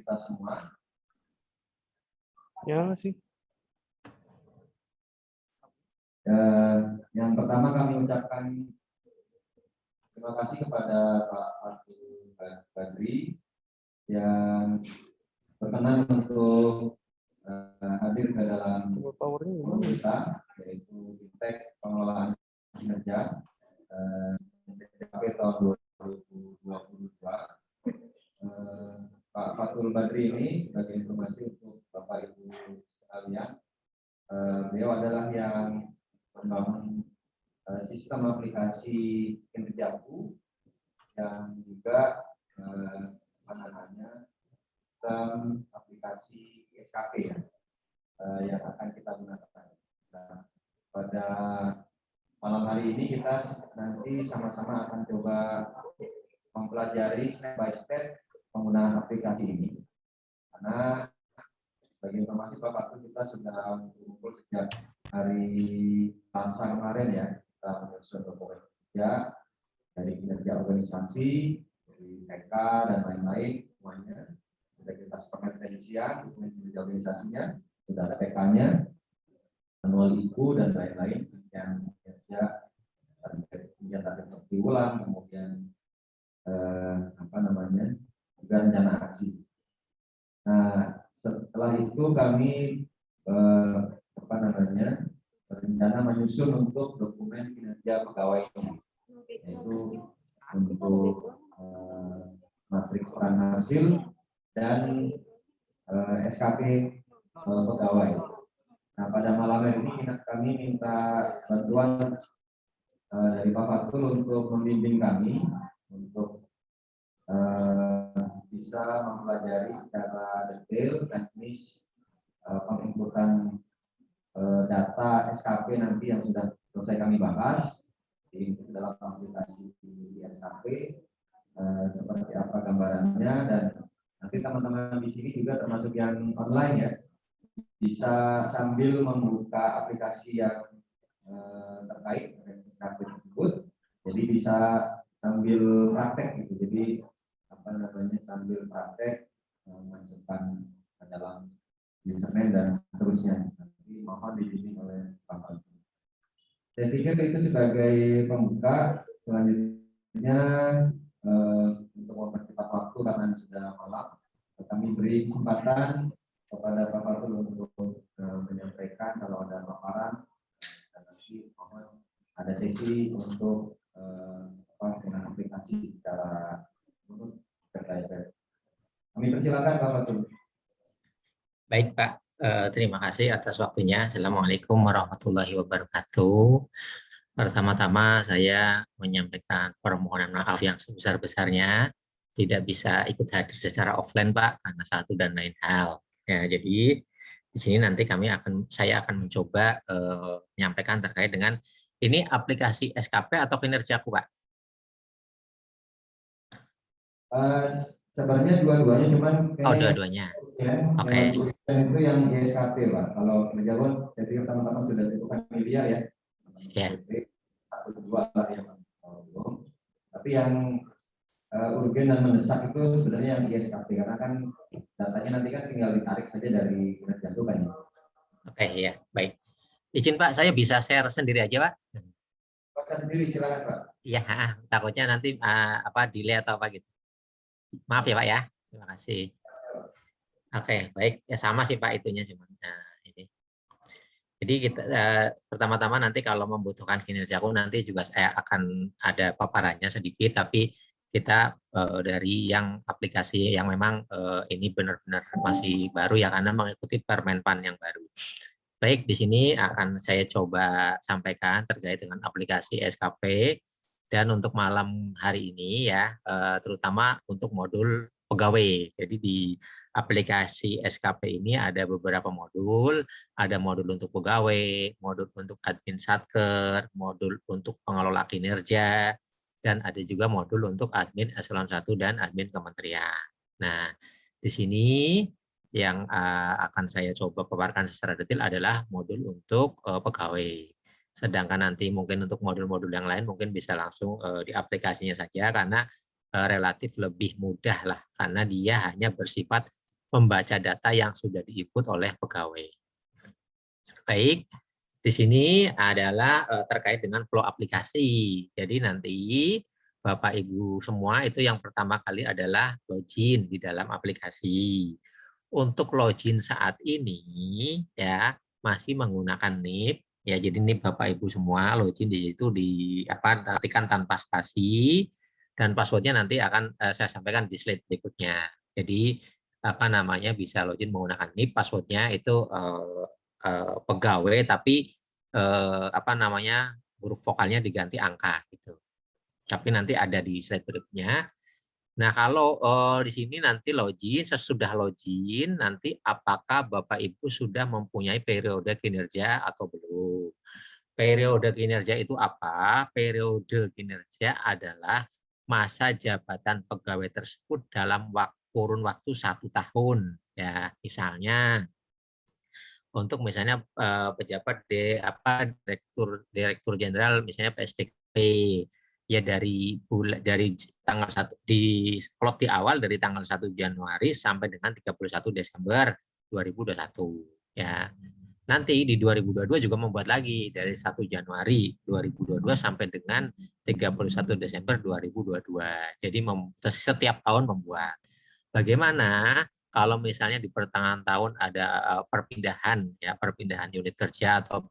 kita semua. Ya sih. Yang pertama kami ucapkan terima kasih kepada Pak Fatul Badri yang berkenan untuk hadir ke dalam forum kita, yaitu Fintech Pengelolaan Kinerja TKP tahun 2022. Pak Fatul Badri ini sebagai informasi untuk Bapak Ibu sekalian, beliau adalah yang membangun sistem aplikasi kinerjaku yang juga sistem aplikasi SKP yang akan kita gunakan. Nah, pada malam hari ini kita nanti sama-sama akan coba mempelajari step by step penggunaan aplikasi ini. Karena bagi informasi Pak Fatul, kita sudah mengumpul sejak hari Selasa kemarin ya, kita menyusun dokumen kerja dari kinerja organisasi, dari TK dan lain-lain semuanya. Sudah kita sepakat rincian dokumen kinerja organisasinya, sudah ada TK-nya, manual IPU dan lain-lain yang kerja kemudian target seperti ulang, kemudian juga rencana aksi. Nah, setelah itu kami rencana menyusun untuk dokumen kinerja pegawai, yaitu untuk matriks peran hasil dan SKP pegawai. Nah, pada malam ini kami minta bantuan dari Pak Fatul untuk membimbing kami untuk bisa mempelajari secara detail teknis penginputan data SKP nanti yang sudah selesai kami bahas di dalam aplikasi di SKP, seperti apa gambarannya, dan nanti teman-teman di sini juga termasuk yang online ya, bisa sambil membuka aplikasi yang terkait dengan SKP tersebut, jadi bisa sambil praktek gitu. Jadi sambil praktek memasukkan ke dalam username dan seterusnya. Nanti mohon dibimbing oleh Pak Fatul. Saya pikir itu sebagai pembuka. Selanjutnya untuk mempercepat waktu karena sudah malam, kami beri kesempatan kepada Pak Fatul untuk menyampaikan kalau ada paparan, dan nanti mohon ada sesi untuk dengan aplikasi secara menurut terkait. Kami persilakan Pak Fatul. Baik Pak, terima kasih atas waktunya. Assalamualaikum warahmatullahi wabarakatuh. Pertama-tama saya menyampaikan permohonan maaf yang sebesar-besarnya tidak bisa ikut hadir secara offline Pak karena satu dan lain hal. Ya, jadi di sini nanti saya akan mencoba menyampaikan terkait dengan ini aplikasi SKP atau kinerjaku Pak. Sebenarnya dua-duanya, cuman dua-duanya. Oke. Itu yang SKP Pak. Kalau kerjaan saya pikir teman-teman sudah cukup familiar ya. Ya. Satu dua lah yang belum. Tapi yang urgen dan mendesak itu sebenarnya yang SKP, karena kan datanya nanti kan tinggal ditarik saja dari kinerja itu kan. Oke ya, baik. Izin Pak, saya bisa share sendiri aja Pak? Share sendiri silakan Pak. Iya, takutnya nanti delay atau apa gitu. Maaf ya Pak ya. Terima kasih. Oke, baik. Ya sama sih Pak itunya cuma. Nah, ini. Jadi kita pertama-tama nanti kalau membutuhkan kinerjaku nanti juga saya akan ada paparannya sedikit, tapi kita dari yang aplikasi yang memang ini benar-benar masih baru ya karena mengikuti Permenpan yang baru. Baik, di sini akan saya coba sampaikan terkait dengan aplikasi SKP. Dan untuk malam hari ini ya, terutama untuk modul pegawai. Jadi di aplikasi SKP ini ada beberapa modul, ada modul untuk pegawai, modul untuk admin satker, modul untuk pengelola kinerja, dan ada juga modul untuk admin eselon 1 dan admin kementerian. Nah, di sini yang akan saya coba paparkan secara detail adalah modul untuk pegawai. Sedangkan nanti mungkin untuk modul-modul yang lain mungkin bisa langsung di aplikasinya saja karena relatif lebih mudah lah karena dia hanya bersifat membaca data yang sudah diinput oleh pegawai. Baik, di sini adalah terkait dengan flow aplikasi. Jadi nanti Bapak Ibu semua itu yang pertama kali adalah login di dalam aplikasi. Untuk login saat ini ya masih menggunakan NIP ya. Jadi NIP Bapak Ibu semua login di situ ketikkan tanpa spasi, dan passwordnya nanti akan saya sampaikan di slide berikutnya. Jadi bisa login menggunakan NIP, passwordnya itu pegawai tapi huruf vokalnya diganti angka gitu. Tapi nanti ada di slide berikutnya. Nah, kalau di sini nanti login, sesudah login nanti apakah Bapak Ibu sudah mempunyai periode kinerja atau belum? Periode kinerja itu apa? Periode kinerja adalah masa jabatan pegawai tersebut dalam kurun waktu 1 tahun. Ya, misalnya untuk misalnya pejabat direktur jenderal misalnya PSDKP ya dari tanggal 1 di plot di awal dari tanggal 1 Januari sampai dengan 31 Desember 2021 ya. Nanti di 2022 juga membuat lagi dari 1 Januari 2022 sampai dengan 31 Desember 2022. Jadi setiap tahun membuat. Bagaimana kalau misalnya di pertengahan tahun ada perpindahan unit kerja atau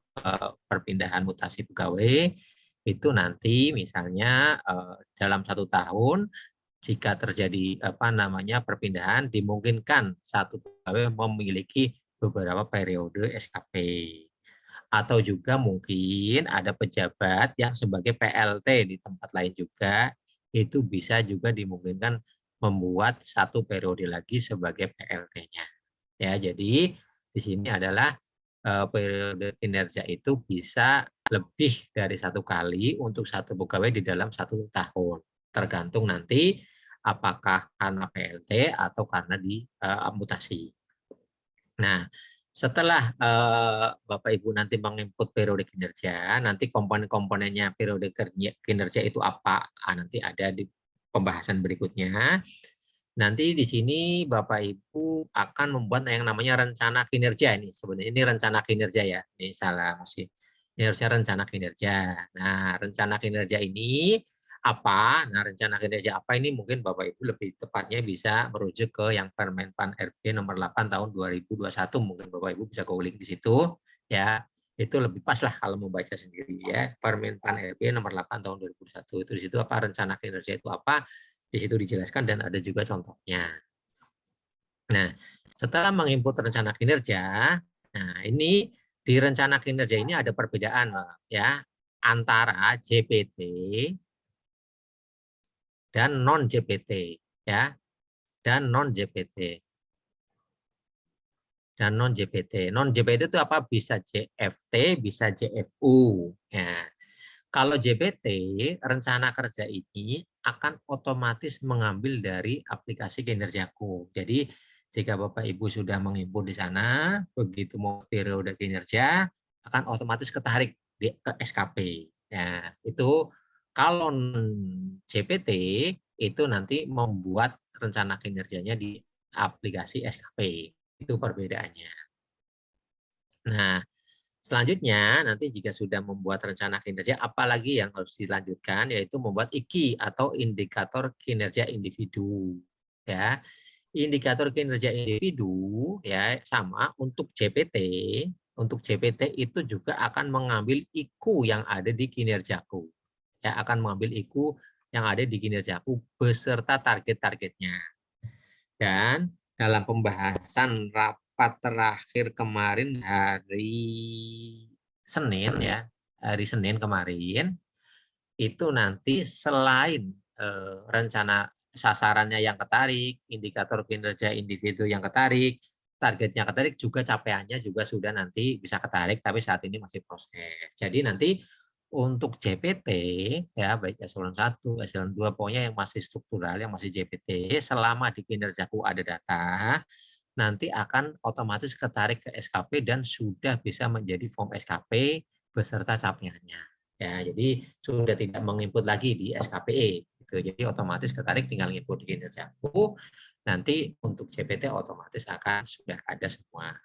perpindahan mutasi pegawai, itu nanti misalnya dalam 1 tahun jika terjadi perpindahan, dimungkinkan satu pegawai memiliki beberapa periode SKP. Atau juga mungkin ada pejabat yang sebagai PLT di tempat lain juga, itu bisa juga dimungkinkan membuat 1 periode lagi sebagai PLT-nya. Ya, jadi di sini adalah periode kinerja itu bisa lebih dari 1 kali untuk 1 pegawai di dalam 1 tahun. Tergantung nanti apakah karena PLT atau karena mutasi. Nah, setelah Bapak Ibu nanti menginput periode kinerja, nanti komponen-komponennya periode kinerja itu apa? Nanti ada di pembahasan berikutnya. Nanti di sini Bapak Ibu akan membuat yang namanya rencana kinerja ini. Sebenarnya ini rencana kinerja ya. Ini salah masih. Ini harusnya rencana kinerja. Nah, rencana kinerja ini apa? Nah, rencana kinerja apa ini mungkin Bapak Ibu lebih tepatnya bisa merujuk ke yang Permenpan RB nomor 8 tahun 2021. Mungkin Bapak Ibu bisa googling di situ ya. Itu lebih pas lah kalau membaca sendiri ya. Permenpan RB nomor 8 tahun 2021. Itu di situ apa rencana kinerja itu apa? Di situ dijelaskan dan ada juga contohnya. Nah, setelah menginput rencana kinerja, nah ini di rencana kinerja ini ada perbedaan ya antara JPT dan non JPT ya, dan non JPT. Dan non JPT. Non JPT itu apa? Bisa JFT, bisa JFU. Ya. Kalau JPT, rencana kerja ini akan otomatis mengambil dari aplikasi kinerjaku. Jadi jika Bapak Ibu sudah menginput di sana, begitu mau periode kinerja akan otomatis ketarik ke SKP. Ya, itu kalau JPT itu nanti membuat rencana kinerjanya di aplikasi SKP. Itu perbedaannya. Nah, selanjutnya nanti jika sudah membuat rencana kinerja, apalagi yang harus dilanjutkan yaitu membuat IKI atau indikator kinerja individu. Ya, indikator kinerja individu ya sama untuk JPT. Untuk JPT itu juga akan mengambil IKU yang ada di kinerjaku. Ya, akan mengambil IKU yang ada di kinerjaku beserta target-targetnya. Dan dalam pembahasan rapat terakhir kemarin hari Senin ya, hari Senin kemarin itu nanti selain rencana sasarannya yang ketarik, indikator kinerja individu yang ketarik, targetnya ketarik, juga capaiannya juga sudah nanti bisa ketarik, tapi saat ini masih proses. Jadi nanti untuk JPT ya baik eselon 1, eselon 2 pokoknya yang masih struktural, yang masih JPT, selama di kinerjaku ada data, nanti akan otomatis ketarik ke SKP dan sudah bisa menjadi form SKP beserta capaiannya. Ya, jadi sudah tidak menginput lagi di SKPE. gitu. Jadi otomatis ketarik tinggal input di kinerjaku, nanti untuk JPT otomatis akan sudah ada semua.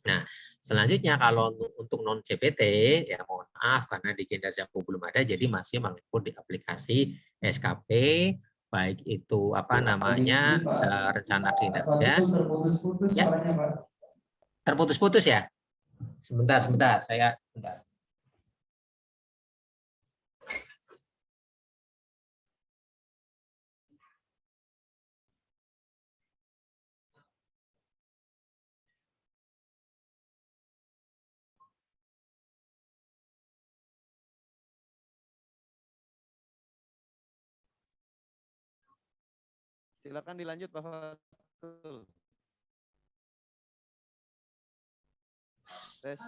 Nah, selanjutnya kalau untuk non JPT ya mohon maaf karena di kinerjaku belum ada, jadi masih menginput di aplikasi SKP, baik itu apa namanya rencana kinerja. Terputus-putus Ya, suaranya, Pak. terputus-putus ya. Sebentar, saya bentar. Silakan dilanjut Pak Fatul. Tes.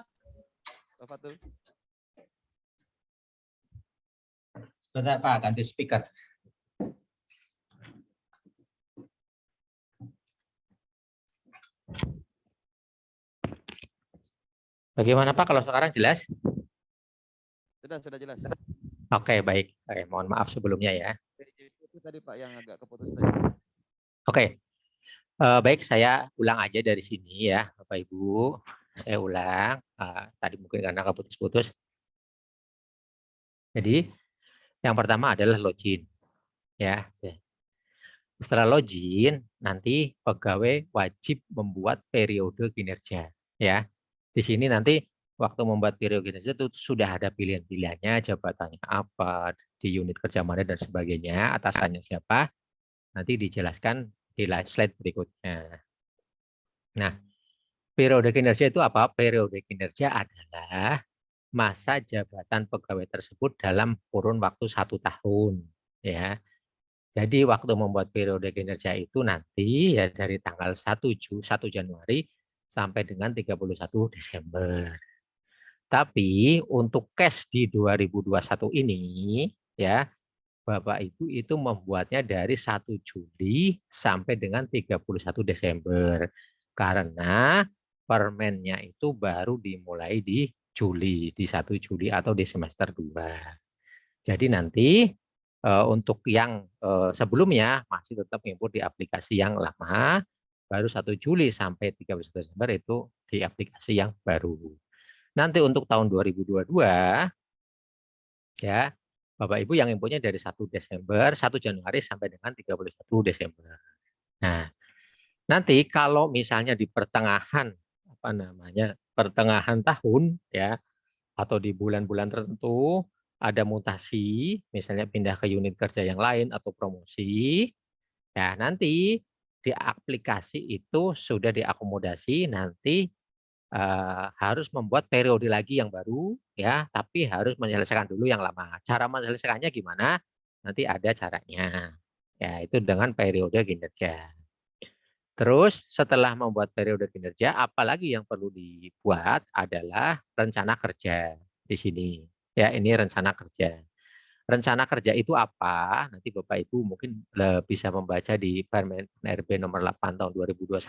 Pak Fatul. Sebentar Pak, ganti speaker. Bagaimana Pak kalau sekarang jelas? Sudah jelas. Oke, baik. Oke, mohon maaf sebelumnya ya. Itu tadi Pak yang agak keputus tadi. Oke. Baik, saya ulang aja dari sini ya, Bapak Ibu. Saya ulang. Tadi mungkin karena keputus-putus. Jadi, yang pertama adalah login. Ya. Setelah login, nanti pegawai wajib membuat periode kinerja. Ya. Di sini nanti waktu membuat periode kinerja itu sudah ada pilihan-pilihannya, jabatannya apa, di unit kerja mana dan sebagainya, atasannya siapa. Nanti dijelaskan di slide berikutnya. Nah, periode kinerja itu apa? Periode kinerja adalah masa jabatan pegawai tersebut dalam kurun waktu 1 tahun. Ya, jadi waktu membuat periode kinerja itu nanti ya dari tanggal 1 Januari sampai dengan 31 Desember. Tapi untuk cash di 2021 ini ya Bapak Ibu itu membuatnya dari 1 Juli sampai dengan 31 Desember. Karena permennya itu baru dimulai di Juli, di 1 Juli atau di semester 2. Jadi nanti untuk yang sebelumnya masih tetap input di aplikasi yang lama, baru 1 Juli sampai 31 Desember itu di aplikasi yang baru. Nanti untuk tahun 2022 ya Bapak Ibu yang inputnya dari 1 Januari sampai dengan 31 Desember. Nah, nanti kalau misalnya di pertengahan pertengahan tahun ya atau di bulan-bulan tertentu ada mutasi, misalnya pindah ke unit kerja yang lain atau promosi, ya nanti di aplikasi itu sudah diakomodasi nanti harus membuat periode lagi yang baru ya, tapi harus menyelesaikan dulu yang lama. Cara menyelesaikannya gimana? Nanti ada caranya. Ya, itu dengan periode kinerja. Terus setelah membuat periode kinerja, apalagi yang perlu dibuat adalah rencana kerja di sini. Ya, ini rencana kerja. Rencana kerja itu apa? Nanti Bapak Ibu mungkin bisa membaca di Permen RB nomor 8 tahun 2021.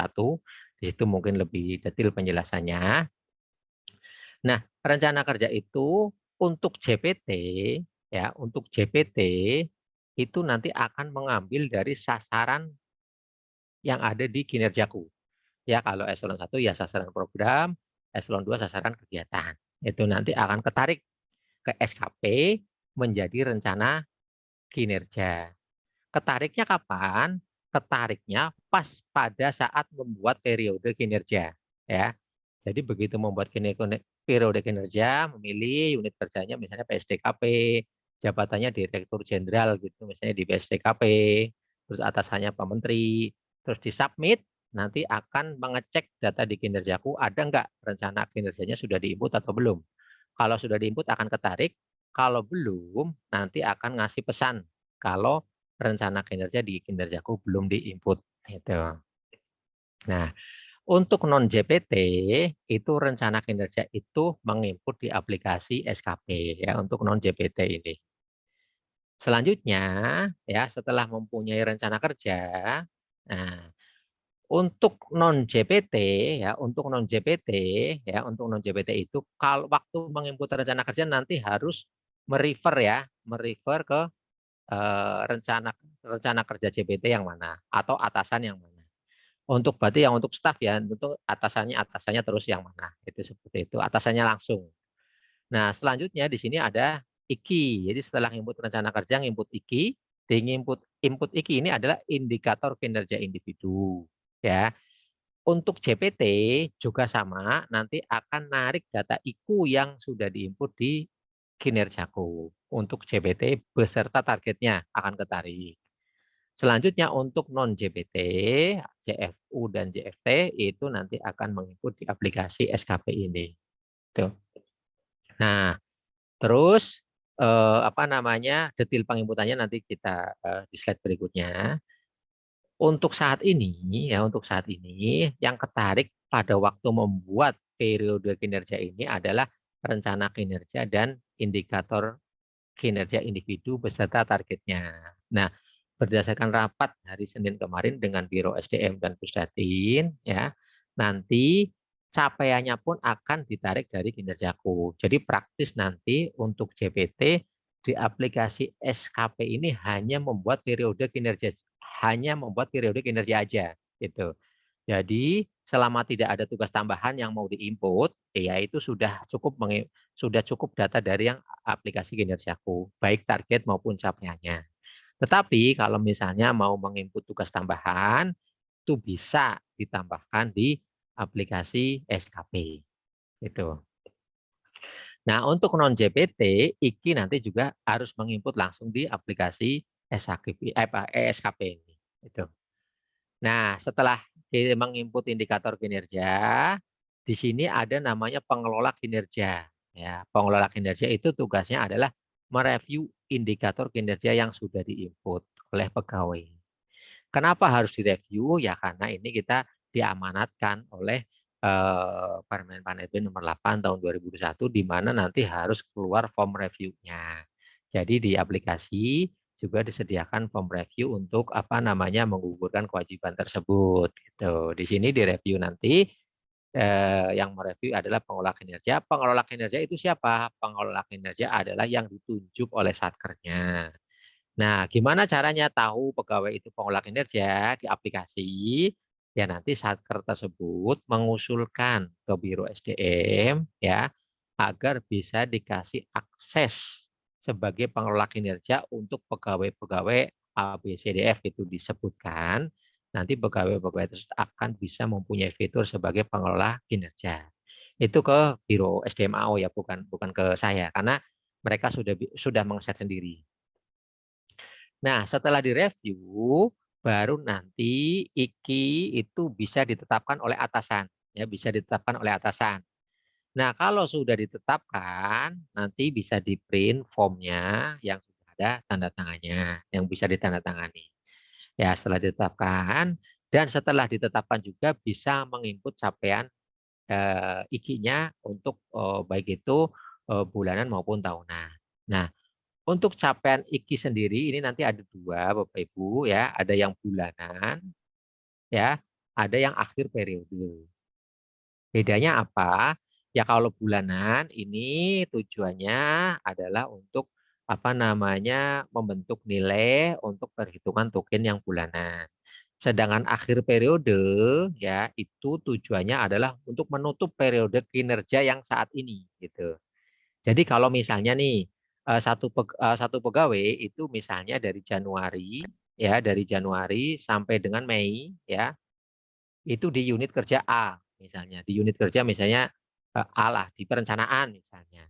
Di situ mungkin lebih detail penjelasannya. Nah, rencana kerja itu untuk JPT ya, untuk JPT itu nanti akan mengambil dari sasaran yang ada di kinerjaku. Ya, kalau eselon 1 ya sasaran program, eselon 2 sasaran kegiatan. Itu nanti akan ketarik ke SKP menjadi rencana kinerja. Ketariknya kapan? Ketariknya pas pada saat membuat periode kinerja. Ya, jadi begitu membuat periode kinerja, memilih unit kerjanya misalnya PSDKP, jabatannya Direktur Jenderal gitu, misalnya di PSDKP, terus atasannya Pak Menteri, terus disubmit, nanti akan mengecek data di kinerjaku ada nggak rencana kinerjanya sudah diinput atau belum. Kalau sudah diinput akan ketarik, kalau belum nanti akan ngasih pesan kalau rencana kinerja di kinerjaku belum diinput. Gitu. Nah, untuk non JPT itu rencana kinerja itu menginput di aplikasi SKP ya untuk non JPT ini. Selanjutnya ya setelah mempunyai rencana kerja, nah untuk non JPT ya untuk non JPT ya untuk non JPT itu kalau waktu menginput rencana kerja nanti harus merefer ke rencana kerja JBT yang mana atau atasan yang mana. Untuk berarti yang untuk staf ya, untuk atasannya terus yang mana. Itu seperti itu, atasannya langsung. Nah, selanjutnya di sini ada IKI. Jadi setelah input rencana kerja, input IKI, di input IKI ini adalah indikator kinerja individu. Ya, untuk JPT juga sama, nanti akan narik data IKU yang sudah diinput di kinerjaku. Untuk JPT beserta targetnya akan ketarik. Selanjutnya untuk non JPT, JFU dan JFT itu nanti akan menginput di aplikasi SKP ini. Tuh. Nah, terus apa namanya detail penginputannya nanti kita di slide berikutnya. Untuk saat ini yang ketarik pada waktu membuat periode kinerja ini adalah rencana kinerja dan indikator kinerja individu beserta targetnya. Nah, berdasarkan rapat hari Senin kemarin dengan Biro SDM dan Pusdatin, ya, nanti capaiannya pun akan ditarik dari kinerjaku. Jadi praktis nanti untuk JPT di aplikasi SKP ini hanya membuat periode kinerja aja, gitu. Jadi selama tidak ada tugas tambahan yang mau diinput, ya itu sudah cukup data dari yang aplikasi kinerjaku, baik target maupun capaiannya. Tetapi kalau misalnya mau menginput tugas tambahan, itu bisa ditambahkan di aplikasi SKP. Itu. Nah, untuk non JPT, IKI nanti juga harus menginput langsung di aplikasi SKP ini. Itu. Nah, setelah menginput indikator kinerja, di sini ada namanya pengelola kinerja. Ya, pengelola kinerja itu tugasnya adalah mereview indikator kinerja yang sudah diinput oleh pegawai. Kenapa harus direview? Ya karena ini kita diamanatkan oleh Permen Pan-RB nomor 8 tahun 2021 di mana nanti harus keluar form review-nya. Jadi di aplikasi juga disediakan form review untuk apa namanya menggugurkan kewajiban tersebut. Gitu. Di sini direview nanti yang mereview adalah pengelola kinerja. Pengelola kinerja itu siapa? Pengelola kinerja adalah yang ditunjuk oleh satkernya. Nah, gimana caranya tahu pegawai itu pengelola kinerja di aplikasi? Ya nanti satker tersebut mengusulkan ke Biro SDM ya agar bisa dikasih akses sebagai pengelola kinerja untuk pegawai-pegawai ABCDF itu disebutkan. Nanti pegawai-pegawai tersebut akan bisa mempunyai fitur sebagai pengelola kinerja. Itu ke Biro SDM AO ya, bukan ke saya karena mereka sudah mengset sendiri. Nah, setelah direview, baru nanti IKI itu bisa ditetapkan oleh atasan. Ya, bisa ditetapkan oleh atasan. Nah, kalau sudah ditetapkan, nanti bisa di-print formnya yang sudah ada tanda tangannya, yang bisa ditandatangani. Ya, setelah ditetapkan, dan setelah ditetapkan juga bisa menginput capaian IKI-nya untuk baik itu bulanan maupun tahunan. Nah, untuk capaian IKI sendiri ini nanti ada dua, Bapak Ibu ya, ada yang bulanan, ya, ada yang akhir periode. Bedanya apa? Ya kalau bulanan ini tujuannya adalah untuk apa namanya membentuk nilai untuk perhitungan token yang bulanan. Sedangkan akhir periode ya itu tujuannya adalah untuk menutup periode kinerja yang saat ini gitu. Jadi kalau misalnya nih satu pegawai itu misalnya dari Januari sampai dengan Mei ya itu di unit kerja A misalnya di unit kerja misalnya A lah di perencanaan misalnya.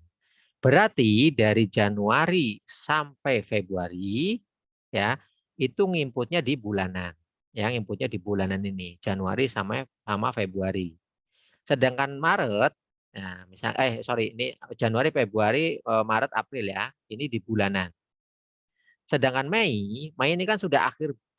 Berarti dari Januari sampai Februari ya itu nginputnya di bulanan. Yang inputnya di bulanan ini Januari sama Februari. Sedangkan Maret, nah misal ini Januari, Februari, Maret, April ya, ini di bulanan. Sedangkan Mei ini kan sudah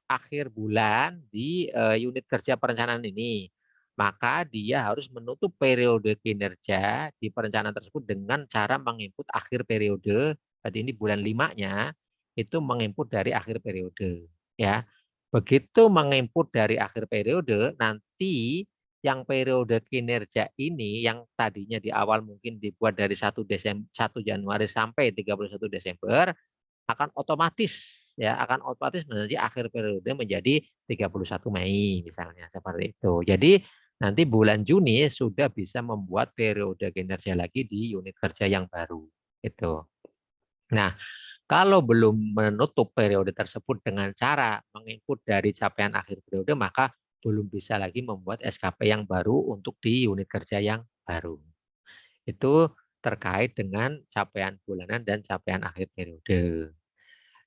akhir bulan di unit kerja perencanaan ini. Maka dia harus menutup periode kinerja di perencanaan tersebut dengan cara menginput akhir periode. Berarti ini bulan 5-nya itu menginput dari akhir periode. Ya, begitu menginput dari akhir periode, nanti yang periode kinerja ini yang tadinya di awal mungkin dibuat dari 1 Januari sampai 31 Desember akan otomatis ya akan otomatis menjadi akhir periode menjadi 31 Mei misalnya seperti itu. Jadi nanti bulan Juni sudah bisa membuat periode kinerja lagi di unit kerja yang baru itu. Nah, kalau belum menutup periode tersebut dengan cara menginput dari capaian akhir periode, maka belum bisa lagi membuat SKP yang baru untuk di unit kerja yang baru. Itu terkait dengan capaian bulanan dan capaian akhir periode.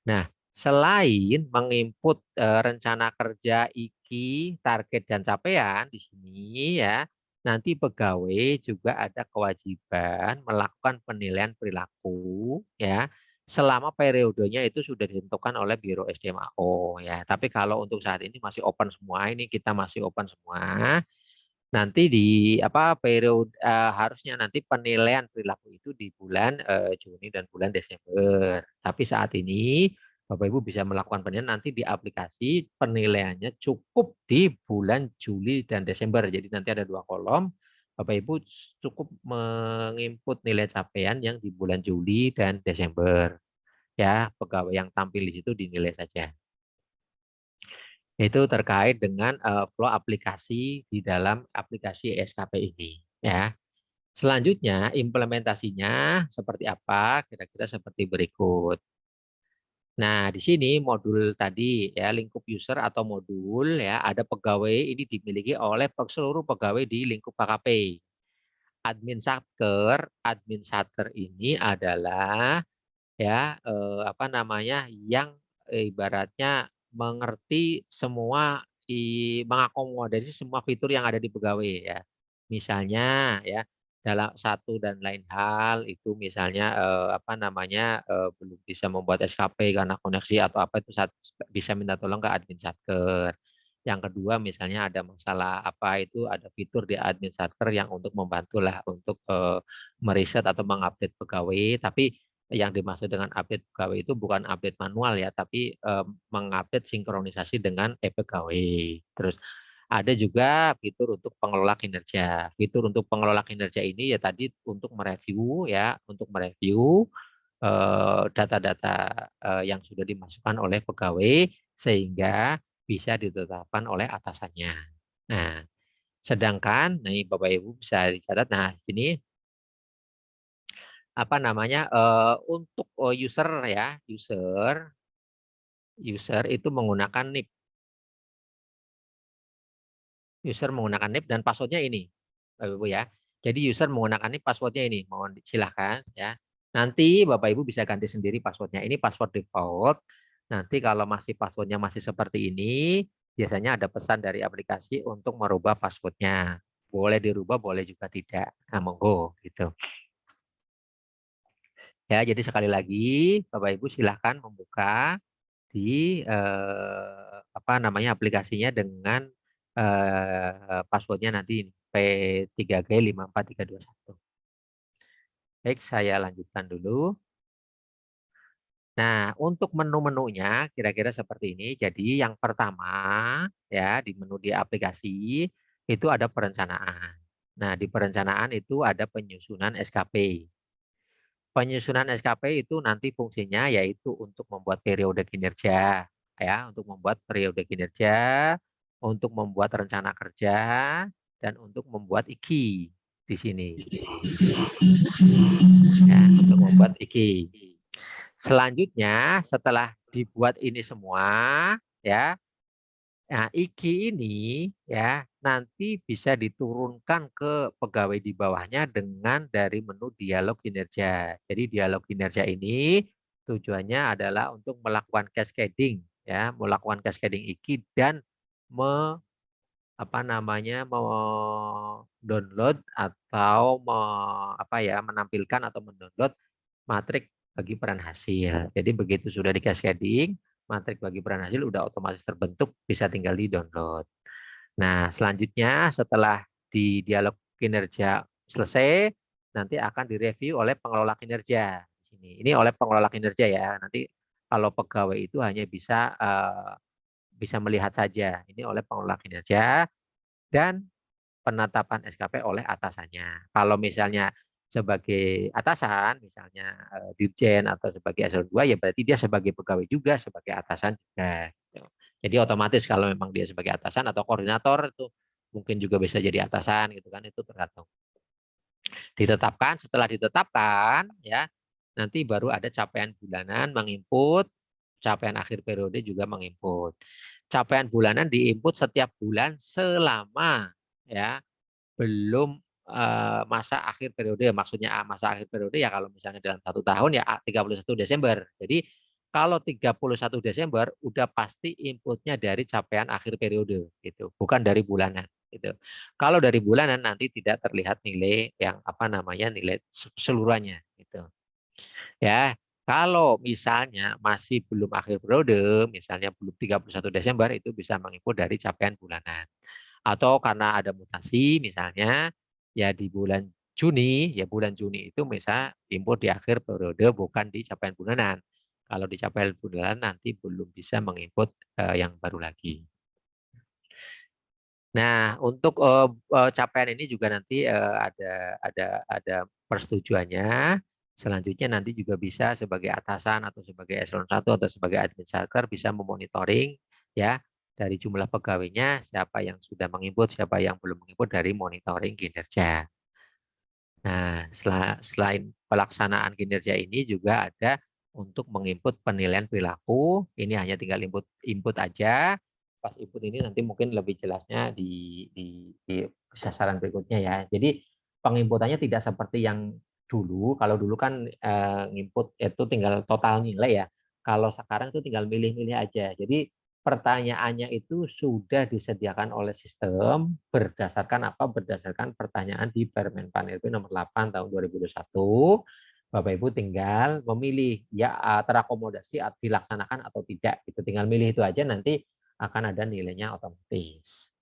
Nah, selain menginput rencana kerja IKI, target dan capaian di sini ya, nanti pegawai juga ada kewajiban melakukan penilaian perilaku ya selama periodenya itu sudah ditentukan oleh Biro SDMAO ya. Tapi kalau untuk saat ini masih open semua, ini kita masih open semua. Nanti di apa periode harusnya nanti penilaian perilaku itu di bulan Juni dan bulan Desember. Tapi saat ini Bapak Ibu bisa melakukan penilaian nanti di aplikasi penilaiannya cukup di bulan Juli dan Desember. Jadi nanti ada 2 kolom. Bapak Ibu cukup menginput nilai capaian yang di bulan Juli dan Desember. Ya, pegawai yang tampil di situ dinilai saja. Itu terkait dengan flow aplikasi di dalam aplikasi SKP ini. Ya. Selanjutnya implementasinya seperti apa? Kira-kira seperti berikut. Nah, di sini modul tadi ya lingkup user atau modul ya ada pegawai ini dimiliki oleh seluruh pegawai di lingkup KKP. Admin satker ini adalah ya apa namanya yang ibaratnya mengerti semua mengakomodasi semua fitur yang ada di pegawai ya. Misalnya ya dalam satu dan lain hal itu misalnya apa namanya belum bisa membuat SKP karena koneksi atau apa itu bisa minta tolong ke admin satker. Yang kedua misalnya ada masalah apa itu ada fitur di admin satker yang untuk membantulah untuk meriset atau mengupdate pegawai tapi yang dimaksud dengan update pegawai itu bukan update manual ya, tapi mengupdate sinkronisasi dengan e-pegawai. Terus ada juga fitur untuk pengelola kinerja. Fitur untuk pengelola kinerja ini ya tadi untuk mereview ya, untuk mereview data-data yang sudah dimasukkan oleh pegawai sehingga bisa ditetapkan oleh atasannya. Nah, sedangkan nih Bapak Ibu bisa dicatat. Nah, ini apa namanya untuk user ya user itu menggunakan NIP dan passwordnya ini Bapak Ibu ya. Jadi user menggunakan NIP passwordnya ini mohon silahkan ya. Nanti Bapak Ibu bisa ganti sendiri passwordnya. Ini password default. Nanti kalau masih passwordnya masih seperti ini biasanya ada pesan dari aplikasi untuk merubah passwordnya. Boleh dirubah boleh juga tidak. Nah, monggo gitu. Ya, jadi sekali lagi Bapak Ibu silahkan membuka di apa namanya aplikasinya dengan passwordnya nanti P3G54321. Baik, saya lanjutkan dulu. Nah, untuk menu-menunya kira-kira seperti ini. Jadi yang pertama ya di menu di aplikasi itu ada perencanaan. Nah, di perencanaan itu ada penyusunan SKP. Penyusunan SKP itu nanti fungsinya yaitu untuk membuat periode kinerja, ya, untuk membuat periode kinerja, untuk membuat rencana kerja, dan untuk membuat IKI di sini. Ya, untuk membuat IKI. Selanjutnya, setelah dibuat ini semua, ya, nah, IKI ini ya nanti bisa diturunkan ke pegawai di bawahnya dengan dari menu dialog kinerja. Jadi dialog kinerja ini tujuannya adalah untuk melakukan cascading ya, melakukan cascading IKI dan apa namanya download atau apa ya menampilkan atau mendownload matrik bagi peran hasil. Jadi begitu sudah di cascading, matrik bagi peran hasil udah otomatis terbentuk, bisa tinggal di download. Nah, selanjutnya setelah di dialog kinerja selesai, nanti akan direview oleh pengelola kinerja. Ini oleh pengelola kinerja ya. Nanti kalau pegawai itu hanya bisa melihat saja. Ini oleh pengelola kinerja dan penetapan SKP oleh atasannya. Kalau misalnya sebagai atasan, misalnya dirjen atau sebagai eselon 2, ya berarti dia sebagai pegawai juga, sebagai atasan juga. Jadi otomatis kalau memang dia sebagai atasan atau koordinator itu mungkin juga bisa jadi atasan gitu kan, itu tergantung. Ditetapkan, setelah ditetapkan ya nanti baru ada capaian bulanan menginput, capaian akhir periode juga menginput. Capaian bulanan diinput setiap bulan selama ya belum masa akhir periode. Maksudnya masa akhir periode ya kalau misalnya dalam 1 tahun ya 31 Desember. Jadi kalau 31 Desember udah pasti inputnya dari capaian akhir periode gitu, bukan dari bulanan gitu. Kalau dari bulanan nanti tidak terlihat nilai yang apa namanya nilai seluruhannya gitu. Ya, kalau misalnya masih belum akhir periode, misalnya belum 31 Desember itu bisa menginput dari capaian bulanan. Atau karena ada mutasi misalnya ya di bulan Juni, ya bulan Juni itu misal input di akhir periode bukan di capaian bulanan. Kalau di capaian bulanan nanti belum bisa menginput yang baru lagi. Nah, untuk capaian ini juga nanti ada persetujuannya. Selanjutnya nanti juga bisa sebagai atasan atau sebagai eselon 1 atau sebagai administrator bisa memonitoring ya dari jumlah pegawainya siapa yang sudah menginput, siapa yang belum menginput dari monitoring kinerja. Nah, selain pelaksanaan kinerja ini juga ada untuk menginput penilaian perilaku. Ini hanya tinggal input aja. Pas input ini nanti mungkin lebih jelasnya di sasaran berikutnya ya. Jadi penginputannya tidak seperti yang dulu. Kalau dulu kan nginput itu tinggal total nilai ya. Kalau sekarang itu tinggal milih-milih aja. Jadi pertanyaannya itu sudah disediakan oleh sistem berdasarkan apa? Berdasarkan pertanyaan di Permen Pan RB nomor 8 tahun 2021. Bapak Ibu tinggal memilih ya terakomodasi dilaksanakan atau tidak. Itu tinggal milih itu aja nanti akan ada nilainya otomatis.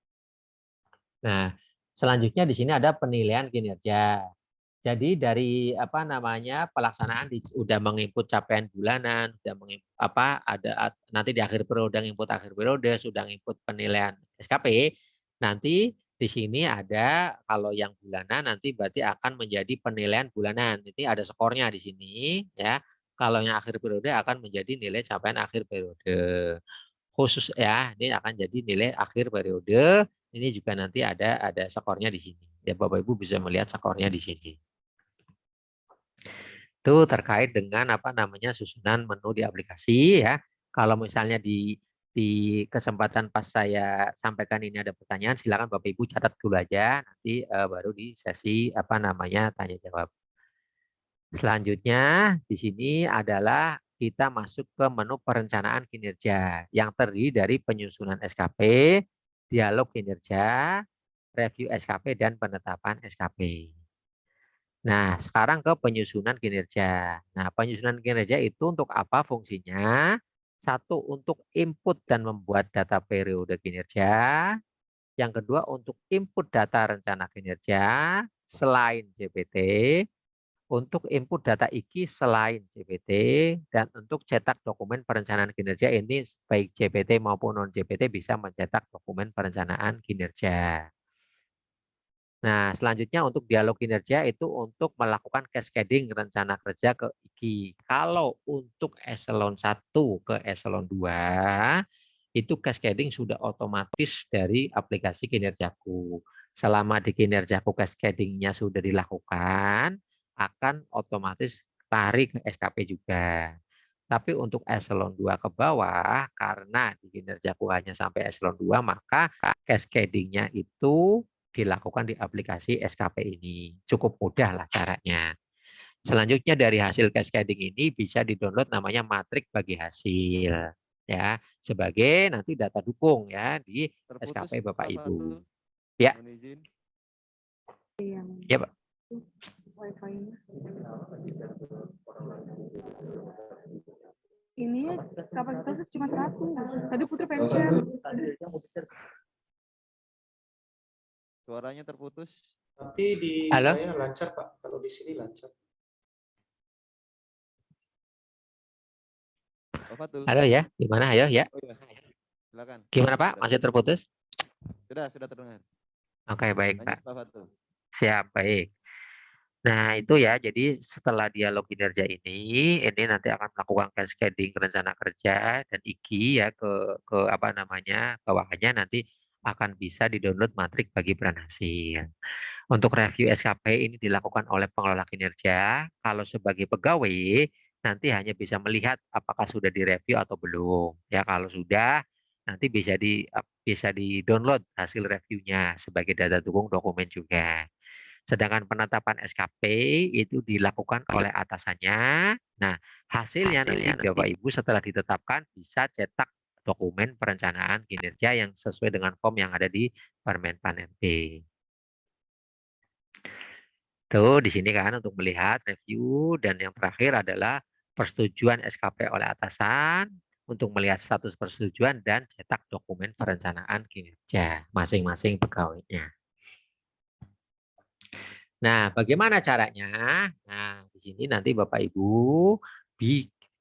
Nah, selanjutnya di sini ada penilaian kinerja. Jadi dari apa namanya pelaksanaan sudah menginput capaian bulanan, sudah ada nanti di akhir periode input akhir periode, sudah input penilaian SKP. Nanti di sini ada kalau yang bulanan nanti berarti akan menjadi penilaian bulanan. Ini ada skornya di sini ya. Kalau yang akhir periode akan menjadi nilai capaian akhir periode. Khusus ya, ini akan jadi nilai akhir periode. Ini juga nanti ada skornya di sini. Ya Bapak Ibu bisa melihat skornya di sini. Itu terkait dengan apa namanya susunan menu di aplikasi ya. Kalau misalnya di kesempatan pas saya sampaikan ini ada pertanyaan, silakan Bapak Ibu catat dulu aja, nanti baru di sesi apa namanya tanya jawab. Selanjutnya di sini adalah kita masuk ke menu perencanaan kinerja yang terdiri dari penyusunan SKP, dialog kinerja, review SKP dan penetapan SKP. Nah, sekarang ke penyusunan kinerja. Nah, penyusunan kinerja itu untuk apa fungsinya? Satu, untuk input dan membuat data periode kinerja. Yang kedua, untuk input data rencana kinerja selain JPT. Untuk input data IKI selain JPT. Dan untuk cetak dokumen perencanaan kinerja ini baik JPT maupun non-JPT bisa mencetak dokumen perencanaan kinerja. Nah, selanjutnya untuk dialog kinerja itu untuk melakukan cascading rencana kerja ke IKI. Kalau untuk eselon 1 ke eselon 2, itu cascading sudah otomatis dari aplikasi kinerjaku. Selama di kinerjaku cascadingnya sudah dilakukan, akan otomatis tarik ke SKP juga. Tapi untuk eselon 2 ke bawah, karena di kinerjaku hanya sampai eselon 2, maka cascadingnya itu dilakukan di aplikasi SKP ini. Cukup mudah lah caranya. Selanjutnya dari hasil cascading ini bisa di-download namanya matrik bagi hasil ya sebagai nanti data dukung ya di Terputus, SKP Bapak Pak Ibu. Fatul. Ya. Mohon izin. Ya, Pak. Ini kapasitasnya cuma 1. Tadi Putri pengen. Suaranya terputus. Tapi di Halo? saya lancar Pak, kalau di sini lancar. Pak Fatul. Halo ya, gimana? Ayo ya. Oh, iya. Silakan. Gimana Pak? Masih terputus? Sudah terdengar. Oke, baik Lanjut Pak. Pak Fatul. Siap, baik. Nah, itu ya. Jadi setelah dialog kinerja ini nanti akan melakukan cascading rencana kerja dan IKI ya ke apa namanya bawahannya nanti akan bisa di-download matrik bagi peran hasil. Untuk review SKP ini dilakukan oleh pengelola kinerja. Kalau sebagai pegawai nanti hanya bisa melihat apakah sudah direview atau belum. Ya, kalau sudah nanti bisa di-download hasil reviewnya sebagai data dukung dokumen juga. Sedangkan penetapan SKP itu dilakukan oleh atasannya. Nah, hasilnya nanti Bapak Ibu setelah ditetapkan bisa cetak dokumen perencanaan kinerja yang sesuai dengan form yang ada di Permenpan RB. Tuh di sini kan untuk melihat review dan yang terakhir adalah persetujuan SKP oleh atasan untuk melihat status persetujuan dan cetak dokumen perencanaan kinerja masing-masing pegawainya. Nah, bagaimana caranya? Nah, di sini nanti Bapak Ibu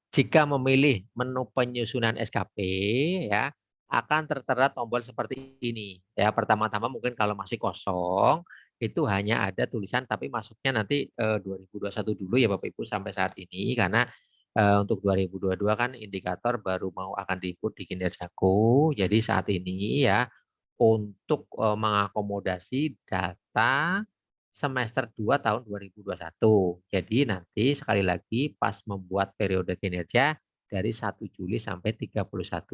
jika memilih menu penyusunan SKP ya akan tertera tombol seperti ini. Ya, pertama-tama mungkin kalau masih kosong itu hanya ada tulisan tapi masuknya nanti 2021 dulu ya Bapak Ibu sampai saat ini karena untuk 2022 kan indikator baru mau akan diikut di kinerjaku. Jadi saat ini ya untuk mengakomodasi data semester 2 tahun 2021. Jadi nanti sekali lagi pas membuat periode kinerja dari 1 Juli sampai 31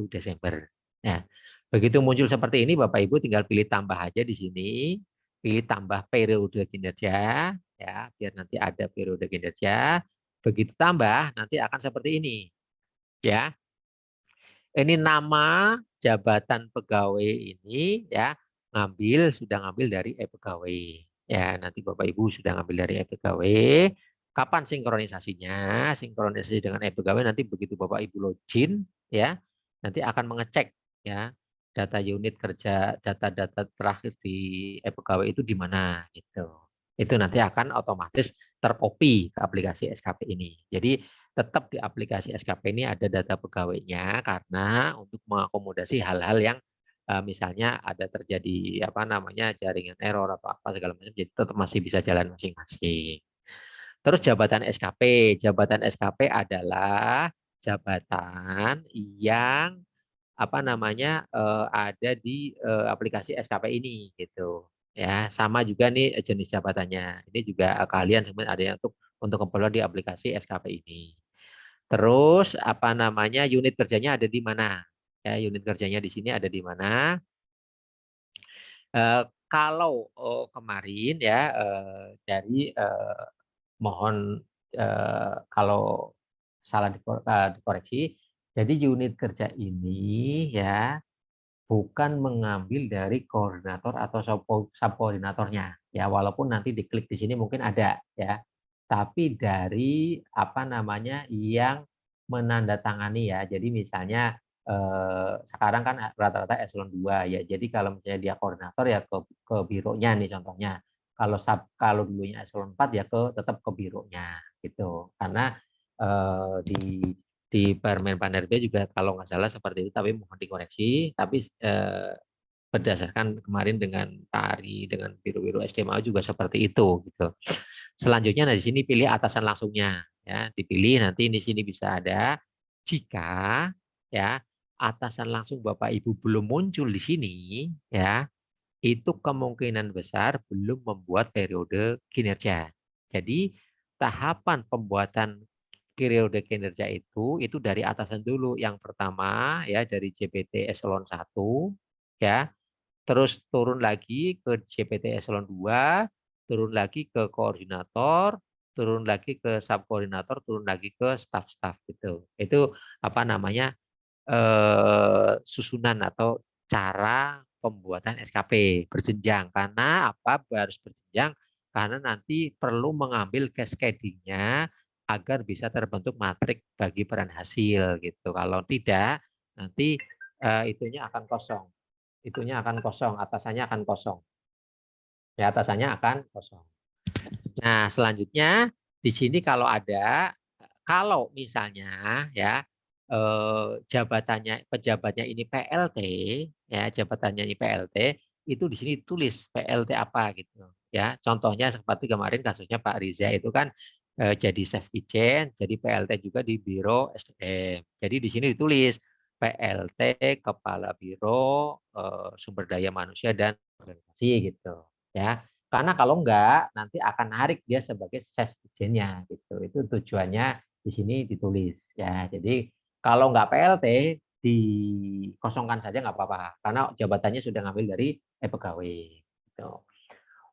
Desember. Nah, begitu muncul seperti ini Bapak Ibu tinggal pilih tambah aja di sini, pilih tambah periode kinerja ya, biar nanti ada periode kinerja. Begitu tambah nanti akan seperti ini. Ya. Ini nama jabatan pegawai ini ya sudah ngambil dari e-pegawai. Ya, nanti Bapak Ibu sudah ngambil dari e-pegawai. Kapan sinkronisasinya? Sinkronisasi dengan e-pegawai nanti begitu Bapak Ibu login ya, nanti akan mengecek ya data unit kerja, data-data terakhir di e-pegawai itu di mana gitu. Itu nanti akan otomatis tercopy ke aplikasi SKP ini. Jadi tetap di aplikasi SKP ini ada data pegawainya karena untuk mengakomodasi hal-hal yang misalnya ada terjadi apa namanya jaringan error atau apa segala macam jadi tetap masih bisa jalan masing-masing. Terus jabatan SKP adalah jabatan yang apa namanya ada di aplikasi SKP ini gitu. Ya, sama juga nih jenis jabatannya. Ini juga kalian sebenarnya ada yang untuk upload di aplikasi SKP ini. Terus apa namanya unit kerjanya ada di mana? Ya, unit kerjanya di sini ada di mana? Kalau kemarin ya dari mohon kalau salah dikoreksi. Jadi unit kerja ini ya bukan mengambil dari koordinator atau subkoordinatornya ya walaupun nanti diklik di sini mungkin ada ya tapi dari apa namanya yang menandatangani ya jadi misalnya sekarang kan rata-rata eselon 2 ya jadi kalau misalnya dia koordinator ya ke bironya nih contohnya kalau dulunya eselon 4 ya tetap ke bironya gitu karena di Permen Pan-RB juga kalau nggak salah seperti itu, tapi mohon dikoreksi. Tapi berdasarkan kemarin dengan Pak Ari, dengan biru-biru SDMA juga seperti itu. Gitu. Selanjutnya nah, di sini pilih atasan langsungnya, ya dipilih nanti di sini bisa ada jika ya atasan langsung Bapak Ibu belum muncul di sini, ya itu kemungkinan besar belum membuat periode kinerja. Jadi tahapan pembuatan periode kinerja itu dari atasan dulu. Yang pertama ya dari JPT eselon 1 ya, terus turun lagi ke JPT eselon 2, turun lagi ke koordinator, turun lagi ke subkoordinator, turun lagi ke staf-staf gitu. Itu apa namanya? Susunan atau cara pembuatan SKP berjenjang. Karena apa harus berjenjang? Karena nanti perlu mengambil cascading-nya agar bisa terbentuk matrik bagi peran hasil gitu. Kalau tidak nanti itunya akan kosong. Itunya akan kosong, atasannya akan kosong. Ya, atasannya akan kosong. Nah, selanjutnya di sini kalau misalnya ya pejabatnya ini PLT ya jabatannya ini PLT itu di sini tulis PLT apa gitu ya. Contohnya seperti kemarin kasusnya Pak Riza itu kan jadi Seskijen, jadi PLT juga di Biro SDM. Jadi di sini ditulis PLT Kepala Biro Sumber Daya Manusia dan Organisasi gitu, ya. Karena kalau enggak nanti akan narik dia sebagai Seskijennya gitu. Itu tujuannya di sini ditulis, ya. Jadi kalau enggak PLT dikosongkan saja nggak apa-apa karena jabatannya sudah ngambil dari pegawai. Gitu.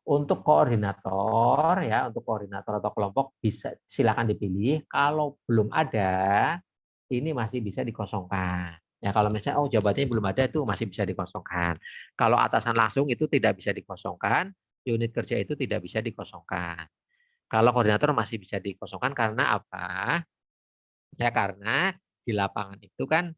Untuk koordinator ya, untuk koordinator atau kelompok bisa silakan dipilih. Kalau belum ada, ini masih bisa dikosongkan. Ya kalau misalnya jabatannya belum ada itu masih bisa dikosongkan. Kalau atasan langsung itu tidak bisa dikosongkan, unit kerja itu tidak bisa dikosongkan. Kalau koordinator masih bisa dikosongkan karena apa? Ya karena di lapangan itu kan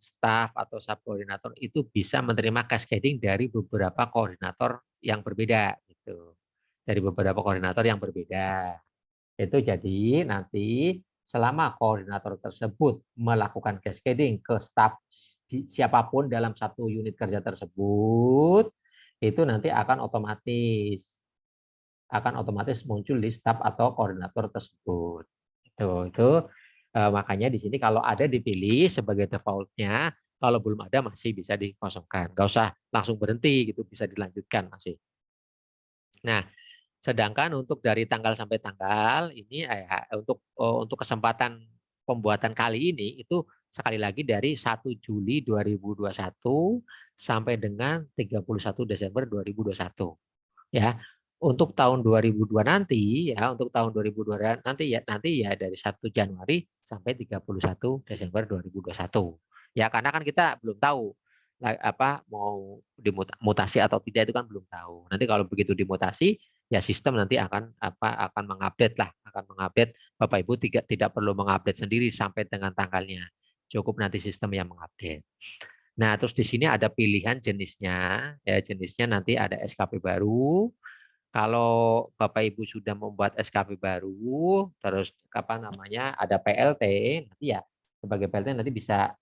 staf atau subkoordinator itu bisa menerima cascading dari beberapa koordinator yang berbeda gitu. Dari beberapa koordinator yang berbeda. Itu jadi nanti selama koordinator tersebut melakukan cascading ke staf siapapun dalam satu unit kerja tersebut, itu nanti akan otomatis muncul di staf atau koordinator tersebut. Itu makanya di sini kalau ada dipilih sebagai defaultnya, kalau belum ada masih bisa dikosongkan. Nggak usah langsung berhenti gitu, bisa dilanjutkan masih. Nah, sedangkan untuk dari tanggal sampai tanggal ini untuk kesempatan pembuatan kali ini itu sekali lagi dari 1 Juli 2021 sampai dengan 31 Desember 2021. Ya. Untuk tahun 2002 nanti ya, untuk tahun 2002 nanti ya dari 1 Januari sampai 31 Desember 2021. Ya, karena kan kita belum tahu apa mau dimutasi atau tidak itu kan belum tahu. Nanti kalau begitu dimutasi ya sistem nanti akan mengupdate lah, akan mengupdate. Bapak Ibu tidak perlu mengupdate sendiri sampai dengan tanggalnya. Cukup nanti sistem yang mengupdate. Nah, terus di sini ada pilihan jenisnya. Ya, jenisnya nanti ada SKP baru. Kalau Bapak Ibu sudah membuat SKP baru, terus ada PLT, nanti ya sebagai PLT nanti bisa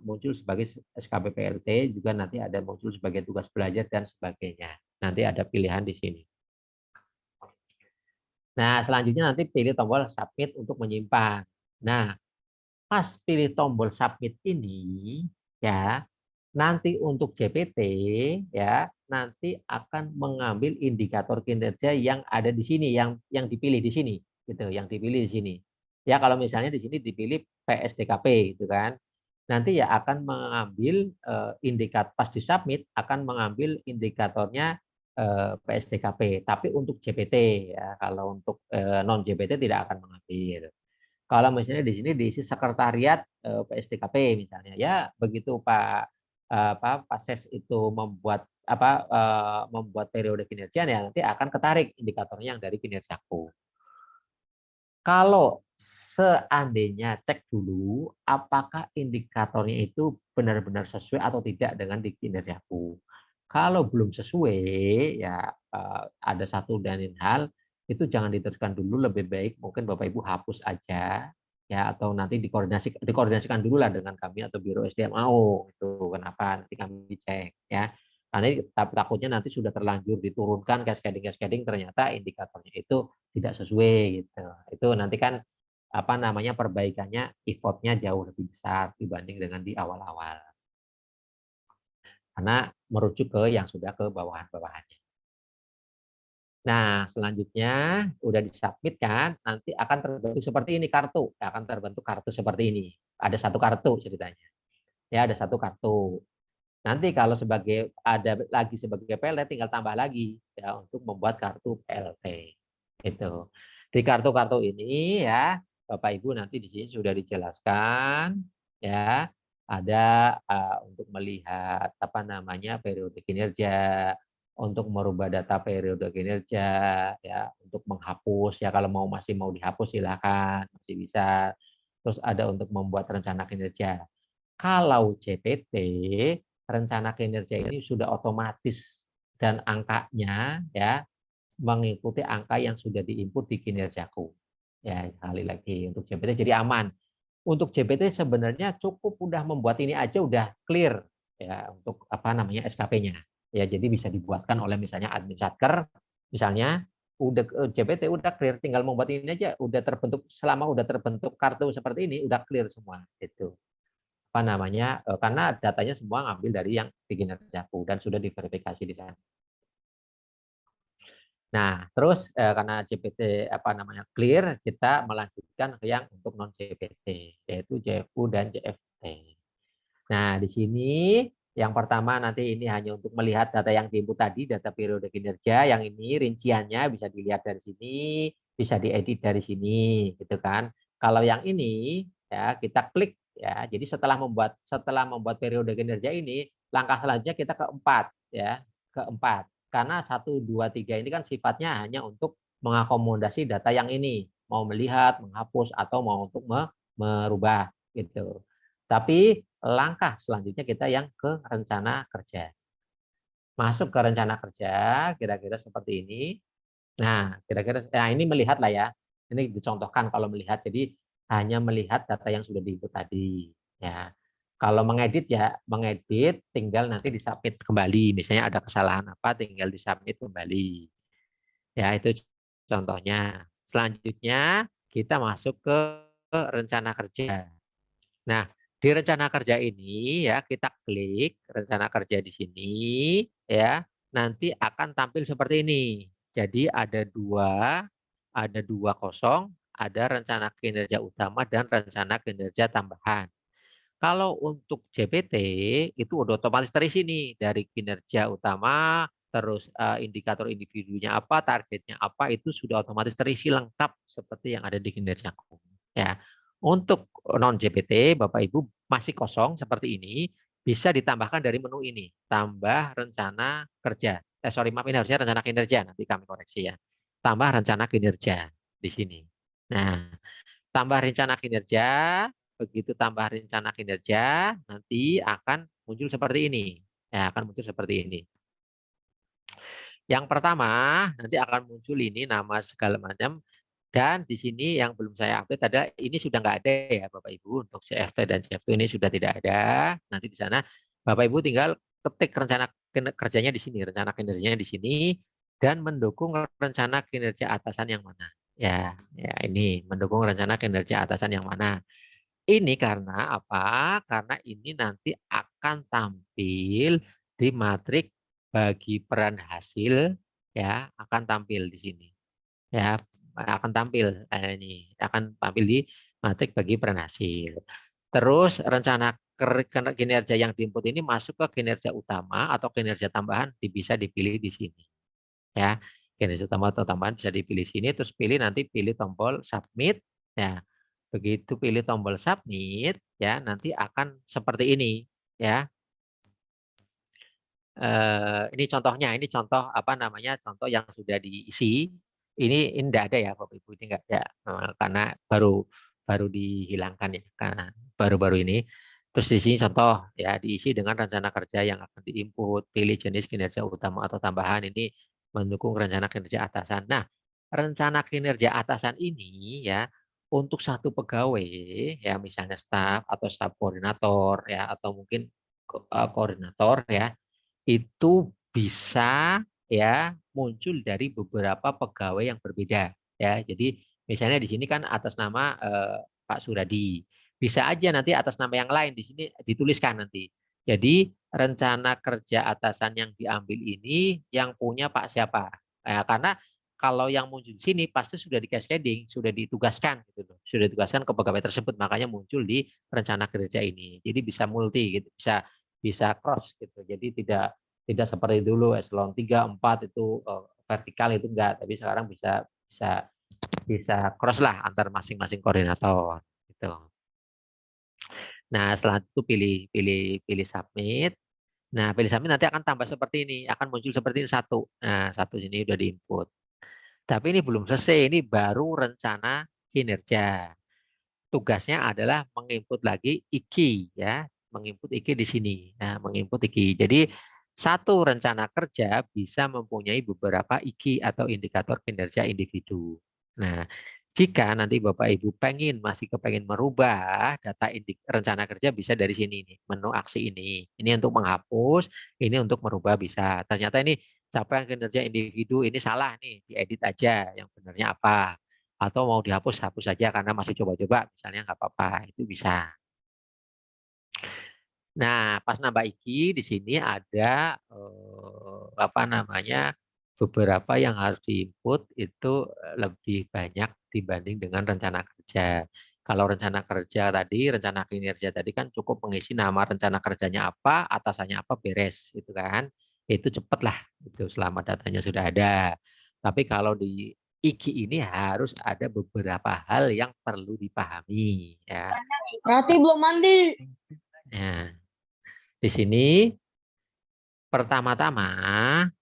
muncul sebagai SKP PLT, juga nanti ada muncul sebagai tugas belajar dan sebagainya. Nanti ada pilihan di sini. Nah, selanjutnya nanti pilih tombol submit untuk menyimpan. Nah, pas pilih tombol submit ini, ya, nanti untuk JPT ya nanti akan mengambil indikator kinerja yang ada di sini, yang dipilih di sini gitu, yang dipilih di sini. Ya kalau misalnya di sini dipilih PSDKP gitu kan. Nanti ya akan mengambil indikator pas di submit akan mengambil indikatornya PSDKP, tapi untuk JPT ya. Kalau untuk non JPT tidak akan mengambil. Kalau misalnya di sini diisi sekretariat PSDKP misalnya, ya begitu Pak Ses itu membuat membuat periode kinerja ya nanti akan ketarik indikatornya yang dari kinerjaku. Kalau seandainya cek dulu apakah indikatornya itu benar-benar sesuai atau tidak dengan di kinerjaku. Kalau belum sesuai ya ada satu dan lain hal itu jangan diteruskan dulu, lebih baik mungkin Bapak Ibu hapus aja ya atau nanti dikoordinasikan dulu lah dengan kami atau Biro SDM itu kenapa nanti kami dicek ya. Karena takutnya nanti sudah terlanjur diturunkan cascading ternyata indikatornya itu tidak sesuai gitu. Itu nanti kan perbaikannya effortnya jauh lebih besar dibanding dengan di awal-awal. Karena merujuk ke yang sudah ke bawahan-bawahannya. Nah, selanjutnya udah disubmit kan, nanti akan terbentuk seperti ini kartu, akan terbentuk kartu seperti ini. Ada satu kartu ceritanya. Ya, ada satu kartu. Nanti kalau ada lagi sebagai PLT tinggal tambah lagi ya untuk membuat kartu PLT. Itu. Di kartu-kartu ini ya, Bapak Ibu nanti di sini sudah dijelaskan ya, ada untuk melihat periode kinerja, untuk merubah data periode kinerja ya, untuk menghapus ya kalau masih mau dihapus silakan, masih bisa. Terus ada untuk membuat rencana kinerja. Kalau JPT rencana kinerja ini sudah otomatis dan angkanya ya mengikuti angka yang sudah diinput di kinerjaku. Ya, sekali lagi untuk JPT jadi aman. Untuk JPT sebenarnya cukup udah membuat ini aja udah clear ya untuk SKP-nya. Ya, jadi bisa dibuatkan oleh misalnya admin satker, misalnya udah JPT udah clear, tinggal membuat ini aja, udah terbentuk, selama udah terbentuk kartu seperti ini udah clear semua itu. Apa namanya? Karena datanya semua ngambil dari yang di Kinerjaku dan sudah diverifikasi di sana. Nah, terus karena JPT apa namanya clear, kita melanjutkan ke yang untuk non JPT, yaitu JFU dan JFT. Nah, di sini yang pertama nanti ini hanya untuk melihat data yang diinput tadi, data periode kinerja. Yang ini rinciannya bisa dilihat dari sini, bisa diedit dari sini, gitu kan. Kalau yang ini ya kita klik ya. Jadi setelah membuat periode kinerja ini, langkah selanjutnya kita keempat ya, keempat. Karena 1, 2, 3 ini kan sifatnya hanya untuk mengakomodasi data yang ini, mau melihat, menghapus atau mau untuk merubah gitu. Tapi langkah selanjutnya kita yang ke rencana kerja. Masuk ke rencana kerja, kira-kira seperti ini. Nah, kira-kira ini melihat lah ya. Ini dicontohkan kalau melihat. Jadi hanya melihat data yang sudah diinput tadi. Ya. Kalau mengedit ya mengedit, tinggal nanti disubmit kembali. Misalnya ada kesalahan apa, tinggal disubmit kembali. Ya, itu contohnya. Selanjutnya kita masuk ke rencana kerja. Nah, di rencana kerja ini ya kita klik rencana kerja di sini ya, nanti akan tampil seperti ini. Jadi ada dua kosong, ada rencana kinerja utama dan rencana kinerja tambahan. Kalau untuk JPT itu udah otomatis terisi nih dari kinerja utama, terus indikator individunya apa, targetnya apa, itu sudah otomatis terisi lengkap seperti yang ada di kinerjaku. Ya, untuk non JPT Bapak Ibu masih kosong seperti ini, bisa ditambahkan dari menu ini, tambah rencana kerja. Maaf, ini harusnya rencana kinerja, nanti kami koreksi ya. Tambah rencana kinerja di sini. Nah, tambah rencana kinerja, begitu tambah rencana kinerja, nanti akan muncul seperti ini. Ya, akan muncul seperti ini. Yang pertama, nanti akan muncul ini nama segala macam. Dan di sini yang belum saya update ada, ini sudah nggak ada ya Bapak Ibu, untuk CFT dan CF2 ini sudah tidak ada. Nanti di sana Bapak Ibu tinggal ketik rencana kerjanya di sini, rencana kinerjanya di sini, dan mendukung rencana kinerja atasan yang mana. Ya, ya ini mendukung rencana kinerja atasan yang mana. Ini karena apa? Karena ini nanti akan tampil di matrik bagi peran hasil, ya akan tampil di sini. Ya, akan tampil ini akan tampil di matrik bagi peran hasil. Terus rencana kinerja yang diinput ini masuk ke kinerja utama atau kinerja tambahan bisa dipilih di sini. Ya, kinerja utama atau tambahan bisa dipilih sini, terus nanti pilih tombol submit. Ya, begitu pilih tombol submit, ya nanti akan seperti ini. Ya, ini contohnya, ini contoh apa namanya, contoh yang sudah diisi. Ini tidak ada ya Bapak Ibu, ini enggak ada karena baru dihilangkan ya, karena baru-baru ini. Terus di sini contoh ya, diisi dengan rencana kerja yang akan diinput, pilih jenis kinerja utama atau tambahan, ini mendukung rencana kinerja atasan. Nah, rencana kinerja atasan ini ya untuk satu pegawai ya, misalnya staf atau staf koordinator ya, atau mungkin koordinator ya, itu bisa ya muncul dari beberapa pegawai yang berbeda ya. Jadi misalnya di sini kan atas nama Pak Suradi. Bisa aja nanti atas nama yang lain di sini dituliskan nanti. Jadi rencana kerja atasan yang diambil ini yang punya Pak siapa? Karena kalau yang muncul di sini pasti sudah di cascading, sudah ditugaskan gitu loh. Sudah ditugaskan ke pegawai tersebut, makanya muncul di rencana kerja ini. Jadi bisa multi gitu, bisa cross gitu. Jadi tidak seperti dulu eselon 3, 4 itu vertikal itu enggak, tapi sekarang bisa cross lah antar masing-masing koordinator gitu. Nah, setelah itu pilih submit. Nah, pilih submit nanti akan tambah seperti ini, akan muncul seperti ini satu. Nah, satu sini udah diinput. Tapi ini belum selesai, ini baru rencana kinerja. Tugasnya adalah menginput lagi IKI ya, menginput IKI di sini. Nah, menginput IKI. Jadi satu rencana kerja bisa mempunyai beberapa IKI atau indikator kinerja individu. Nah, Jika nanti Bapak Ibu masih kepengen merubah data rencana kerja, bisa dari sini nih, menu aksi ini. Ini untuk menghapus, ini untuk merubah bisa. Ternyata ini capaian kinerja individu ini salah nih, diedit aja yang benarnya apa. Atau mau dihapus, hapus saja karena masih coba-coba, misalnya nggak apa-apa, itu bisa. Nah, pas nambah iki di sini ada apa namanya, beberapa yang harus diinput itu lebih banyak dibanding dengan rencana kerja. Kalau rencana kerja tadi, rencana kinerja tadi kan cukup mengisi nama rencana kerjanya apa, atasannya apa, beres itu kan. Itu cepet lah itu selama datanya sudah ada. Tapi kalau di IKI ini harus ada beberapa hal yang perlu dipahami ya. Berarti belum mandi. Nah, di sini pertama-tama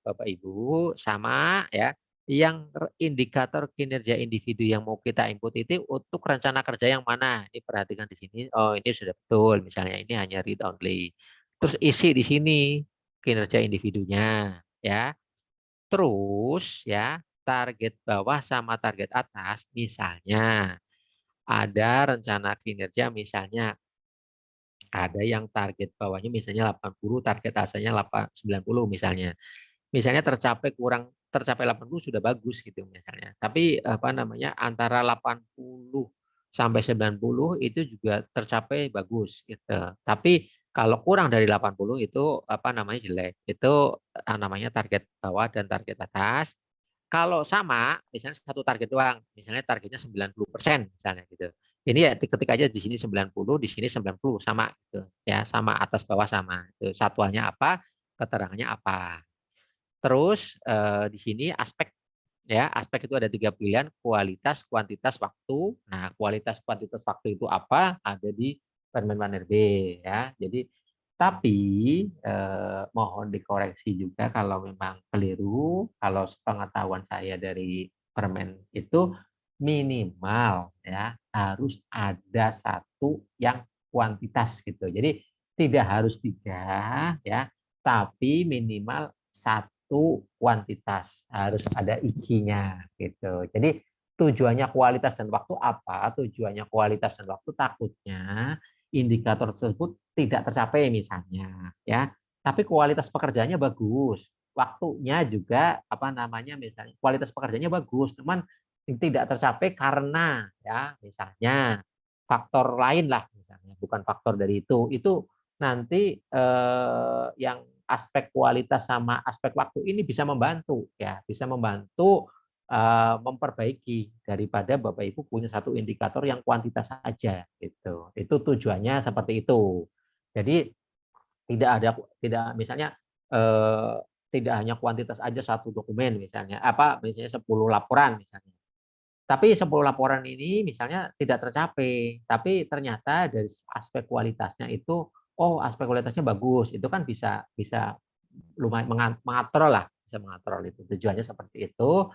Bapak Ibu sama ya, yang indikator kinerja individu yang mau kita input itu untuk rencana kerja yang mana? Ini perhatikan di sini. Oh, ini sudah betul. Misalnya ini hanya read only. Terus isi di sini kinerja individunya ya. Terus ya, target bawah sama target atas misalnya ada rencana kinerja misalnya ada yang target bawahnya misalnya 80, target atasnya 90 misalnya. Misalnya tercapai 80 sudah bagus gitu misalnya. Tapi apa namanya antara 80 sampai 90 itu juga tercapai bagus gitu. Tapi kalau kurang dari 80 itu apa namanya jelek. Itu namanya target bawah dan target atas. Kalau sama, misalnya satu target doang, misalnya targetnya 90% misalnya gitu. Ini ya ketik aja di sini 90, di sini 90 sama gitu. Ya, sama atas bawah sama. Itu satuannya apa, keterangannya apa. Terus di sini aspek ya, aspek itu ada 3 pilihan, kualitas, kuantitas, waktu. Nah, kualitas, kuantitas, waktu itu apa? Ada di Permen Banner B ya. Jadi tapi mohon dikoreksi juga kalau memang keliru, kalau pengetahuan saya dari permen itu minimal ya harus ada satu yang kuantitas gitu. Jadi tidak harus 3 ya, tapi minimal satu kuantitas harus ada ikinya gitu. Jadi tujuannya kualitas dan waktu apa? Tujuannya kualitas dan waktu takutnya indikator tersebut tidak tercapai misalnya ya, tapi kualitas pekerjaannya bagus, waktunya juga apa namanya misalnya kualitas pekerjaannya bagus, cuman tidak tercapai karena ya misalnya faktor lain lah misalnya, bukan faktor dari itu nanti yang aspek kualitas sama aspek waktu ini bisa membantu ya, bisa membantu memperbaiki daripada Bapak Ibu punya satu indikator yang kuantitas saja gitu. Itu tujuannya seperti itu. Jadi tidak misalnya tidak hanya kuantitas aja satu dokumen misalnya misalnya 10 laporan misalnya. Tapi 10 laporan ini misalnya tidak tercapai, tapi ternyata dari aspek kualitasnya itu aspek kualitasnya bagus. Itu kan bisa bisa lumayan mengatur lah, bisa mengatur itu. Tujuannya seperti itu.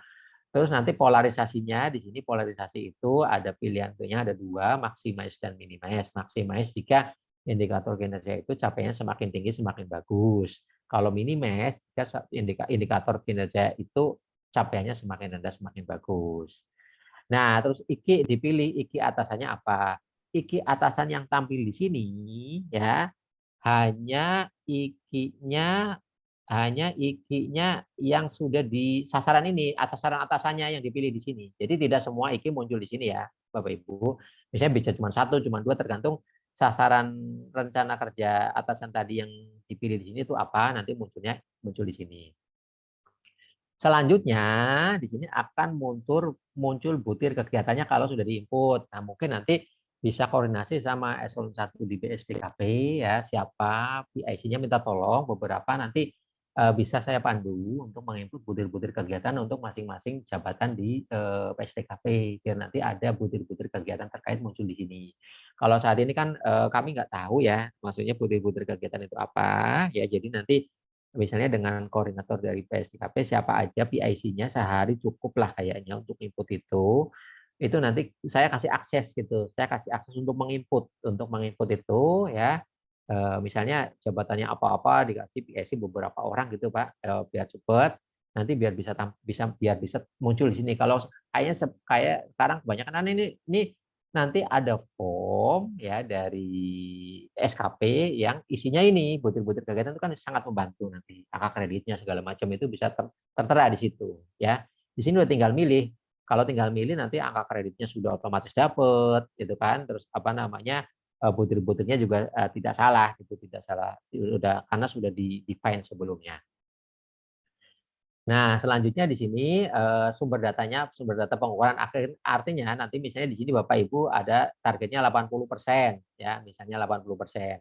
Terus nanti polarisasinya di sini polarisasi itu ada pilihan nya ada 2, maximize dan minimize. Maximize jika indikator kinerja itu capaiannya semakin tinggi semakin bagus. Kalau minimize jika indikator kinerja itu capaiannya semakin rendah semakin bagus. Nah, terus iki dipilih, iki atasannya apa? Iki atasan yang tampil di sini ya hanya ikinya yang sudah di sasaran ini, sasaran atasannya yang dipilih di sini. Jadi tidak semua iki muncul di sini ya, Bapak Ibu. Misalnya bisa cuma 1, cuma 2, tergantung sasaran rencana kerja atasan tadi yang dipilih di sini itu apa, nanti muncul di sini. Selanjutnya di sini akan muncul butir kegiatannya kalau sudah diinput. Nah, mungkin nanti bisa koordinasi sama eselon 1 di BSDKP ya, siapa PIC-nya minta tolong beberapa nanti bisa saya pandu untuk menginput butir-butir kegiatan untuk masing-masing jabatan di PSDKP biar nanti ada butir-butir kegiatan terkait muncul di sini. Kalau saat ini kan kami nggak tahu ya, maksudnya butir-butir kegiatan itu apa ya, jadi nanti misalnya dengan koordinator dari PSDKP siapa aja PIC-nya sehari cukup lah kayaknya untuk input itu nanti saya kasih akses gitu, saya kasih akses untuk menginput itu ya. Misalnya jabatannya apa-apa dikasih PIC beberapa orang gitu Pak, biar cepat. nanti biar bisa muncul di sini. Kalau kayak sekarang kebanyakan ini nanti ada form ya dari SKP yang isinya ini butir-butir kegiatan itu kan sangat membantu, nanti angka kreditnya segala macam itu bisa tertera di situ ya. Di sini udah tinggal milih. Kalau tinggal milih nanti angka kreditnya sudah otomatis dapat gitu kan. Terus apa namanya butir-butirnya juga tidak salah gitu, tidak salah udah karena sudah di define sebelumnya. Nah, selanjutnya di sini sumber data pengukuran akhir, artinya nanti misalnya di sini Bapak Ibu ada targetnya 80% ya, misalnya 80%.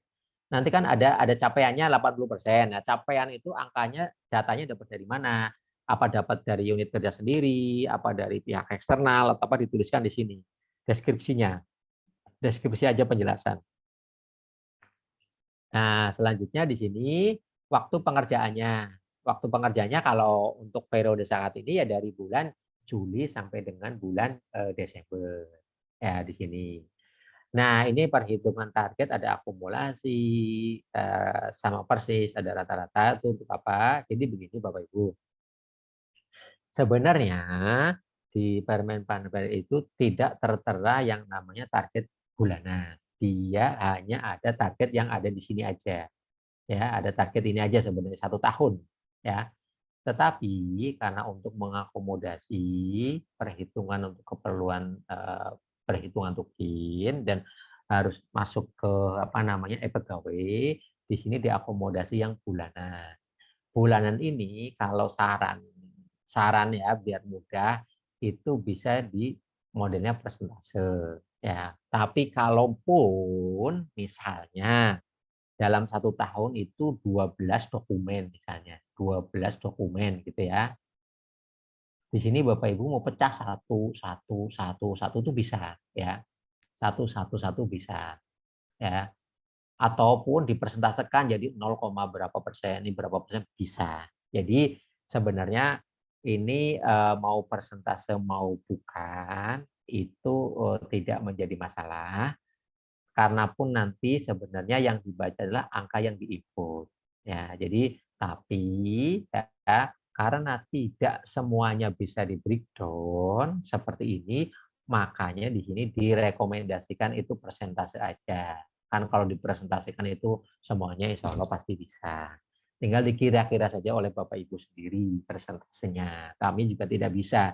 Nanti kan ada capaiannya 80%. Nah, capaian itu angkanya datanya dapat dari mana? Apa dapat dari unit kerja sendiri, apa dari pihak eksternal, atau apa dituliskan di sini deskripsinya. Deskripsi aja penjelasan. Nah, selanjutnya di sini waktu pengerjaannya. Waktu pengerjaannya kalau untuk periode saat ini ya dari bulan Juli sampai dengan bulan Desember. Ya, di sini. Nah, ini perhitungan target, ada akumulasi, sama persis, ada rata-rata, itu untuk apa? Jadi begini Bapak Ibu. Sebenarnya di Permen Paner itu tidak tertera yang namanya target bulanan. Dia hanya ada target yang ada di sini aja. Ya, ada target ini aja sebenarnya 1 tahun ya. Tetapi karena untuk mengakomodasi perhitungan untuk keperluan perhitungan tukin dan harus masuk ke apa namanya pegawai, di sini diakomodasi yang bulanan. Bulanan ini kalau saran ya biar mudah itu bisa di modelnya persentase ya. Tapi kalaupun misalnya dalam 1 tahun itu 12 dokumen misalnya, 12 dokumen gitu ya. Di sini Bapak Ibu mau pecah 1 itu bisa ya. 1 bisa ya. Ataupun dipersentasekan jadi 0, berapa persen, ini berapa persen bisa. Jadi sebenarnya ini mau persentase mau bukan itu tidak menjadi masalah. Karena pun nanti sebenarnya yang dibaca adalah angka yang diinput. Ya, jadi tapi ya, karena tidak semuanya bisa di breakdown seperti ini, makanya di sini direkomendasikan itu persentase aja. Kan kalau dipresentasikan itu semuanya insya Allah pasti bisa. Tinggal dikira-kira saja oleh Bapak Ibu sendiri persentasenya. Kami juga tidak bisa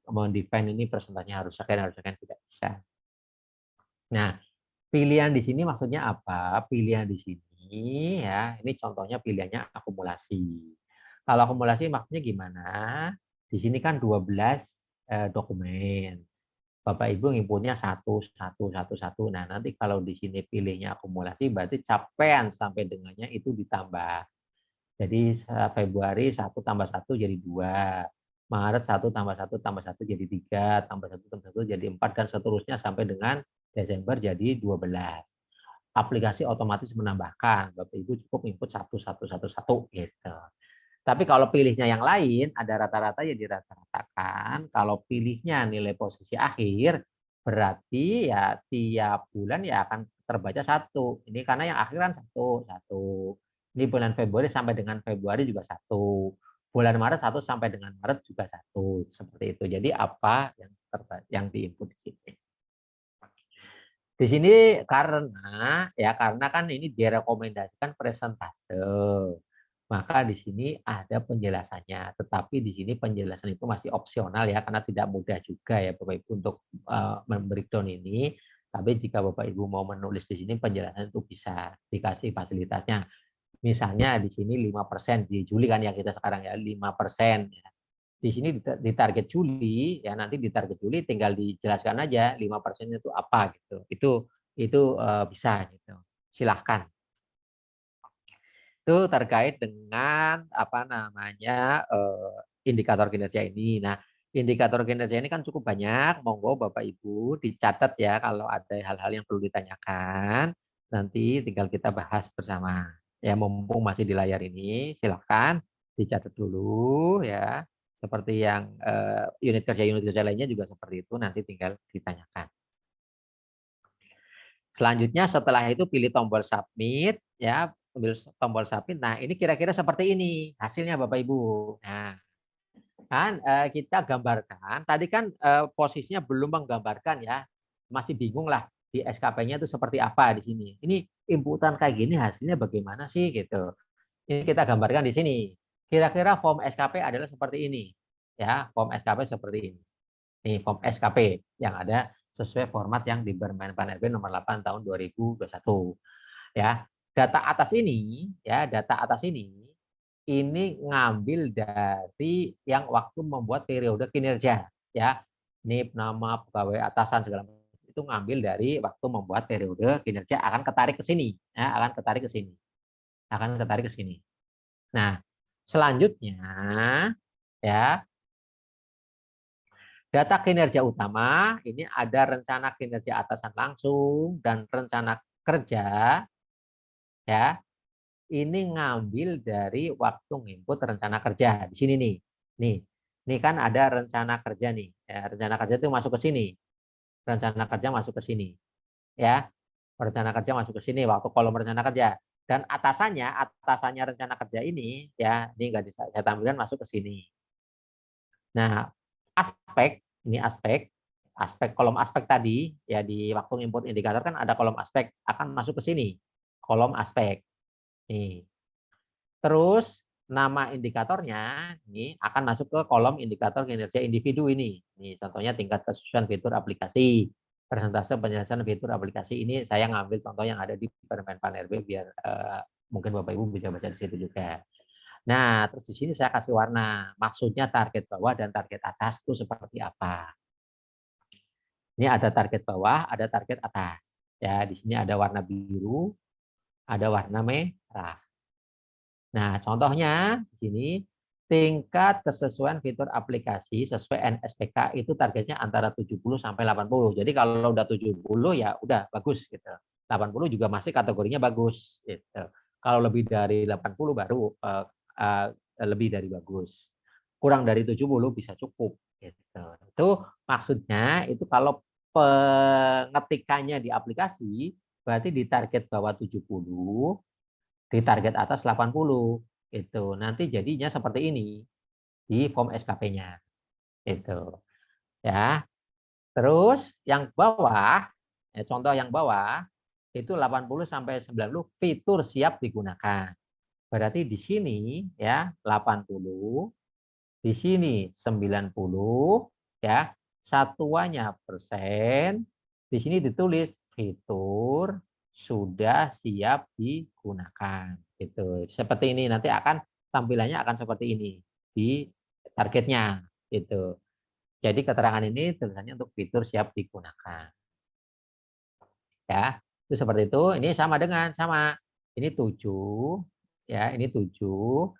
mendefine ini persentasenya harus sekian tidak bisa. Nah, pilihan di sini maksudnya apa? Pilihan di sini ya, ini contohnya pilihannya akumulasi. Kalau akumulasi maksudnya gimana? Di sini kan 12 dokumen. Bapak Ibu nginputnya 1. Nah, nanti kalau di sini pilihnya akumulasi berarti capaian sampai dengannya itu ditambah. Jadi Februari 1 tambah 1 jadi 2. Maret 1 tambah 1 tambah 1 jadi 3, tambah 1 tambah 1 jadi 4, dan seterusnya sampai dengan Desember jadi 12. Aplikasi otomatis menambahkan. Bapak Ibu cukup input 1 gitu. Tapi kalau pilihnya yang lain, ada rata-rata ya dirata-ratakan. Kalau pilihnya nilai posisi akhir, berarti ya tiap bulan ya akan terbaca 1. Ini karena yang akhir kan 1. Ini bulan Februari sampai dengan Februari juga 1. Bulan Maret 1 sampai dengan Maret juga 1. Seperti itu. Jadi apa yang diinput di sini? Di sini karena kan ini direkomendasikan presentase. Maka di sini ada penjelasannya, tetapi di sini penjelasan itu masih opsional ya, karena tidak mudah juga ya Bapak Ibu untuk membreakdown ini. Tapi jika Bapak Ibu mau menulis di sini penjelasan itu bisa dikasih fasilitasnya. Misalnya di sini 5% di Juli kan ya kita sekarang ya 5%. Ya. Di sini di target Juli ya, nanti di target Juli tinggal dijelaskan aja 5% itu apa gitu. Itu bisa gitu. Silahkan. Itu terkait dengan apa namanya indikator kinerja ini. Nah, indikator kinerja ini kan cukup banyak. Monggo Bapak Ibu dicatat ya kalau ada hal-hal yang perlu ditanyakan. Nanti tinggal kita bahas bersama. Ya, mumpung masih di layar ini, silakan dicatat dulu ya. Seperti yang unit kerja lainnya juga seperti itu, nanti tinggal ditanyakan. Selanjutnya setelah itu pilih tombol submit ya. ambil tombol submit. Nah, ini kira-kira seperti ini hasilnya Bapak Ibu. Nah, kan kita gambarkan. Tadi kan posisinya belum menggambarkan ya, masih bingung lah di SKP-nya itu seperti apa di sini. Ini inputan kayak gini hasilnya bagaimana sih gitu. Ini kita gambarkan di sini. Kira-kira form SKP adalah seperti ini. Ya, form SKP seperti ini. Nih, form SKP yang ada sesuai format yang di Permen-Pan RB nomor 8 tahun 2021. Ya, data atas ini, ya, data atas ini ngambil dari yang waktu membuat periode kinerja, ya. NIP, nama, pegawai atasan segala macam itu ngambil dari waktu membuat periode kinerja, akan ketarik ke sini, ya, akan ketarik ke sini. Akan ketarik ke sini. Nah, selanjutnya ya, data kinerja utama ini ada rencana kinerja atasan langsung dan rencana kerja, ya. Ini ngambil dari waktu input rencana kerja di sini nih. Nih kan ada rencana kerja nih. Ya, rencana kerja itu masuk ke sini. Rencana kerja masuk ke sini. Ya, rencana kerja masuk ke sini waktu kolom rencana kerja. Dan atasannya rencana kerja ini, ya, ini nggak bisa saya tampilkan masuk ke sini. Nah, aspek kolom aspek tadi ya di waktu input indikator kan ada kolom aspek akan masuk ke sini. Kolom aspek. Nih. Terus nama indikatornya ini akan masuk ke kolom indikator kinerja individu ini. Ini contohnya tingkat kesusahan fitur aplikasi, persentase penyelesaian fitur aplikasi. Ini saya ngambil contoh yang ada di Permen-Pan RB biar mungkin Bapak Ibu bisa baca di situ juga. Nah, terus di sini saya kasih warna. Maksudnya target bawah dan target atas itu seperti apa? Ini ada target bawah, ada target atas. Ya, di sini ada warna biru, ada warna merah. Nah, contohnya di sini tingkat kesesuaian fitur aplikasi sesuai NSPK itu targetnya antara 70 sampai 80. Jadi kalau udah 70 ya udah bagus gitu. 80 juga masih kategorinya bagus gitu. Kalau lebih dari 80 baru lebih dari bagus. Kurang dari 70 bisa cukup gitu. Itu maksudnya itu kalau pengetikannya di aplikasi berarti di target bawah 70, di target atas 80 itu nanti jadinya seperti ini di form SKP-nya itu ya. Terus yang bawah ya, contoh yang bawah itu 80 sampai 90 fitur siap digunakan. Berarti di sini ya 80, di sini 90 ya, satuannya persen, di sini ditulis fitur sudah siap digunakan. Gitu. Seperti ini nanti akan tampilannya akan seperti ini di targetnya. Gitu. Jadi keterangan ini tulisannya untuk fitur siap digunakan. Ya, itu seperti itu. Ini sama dengan ini 7 ya, ini 7,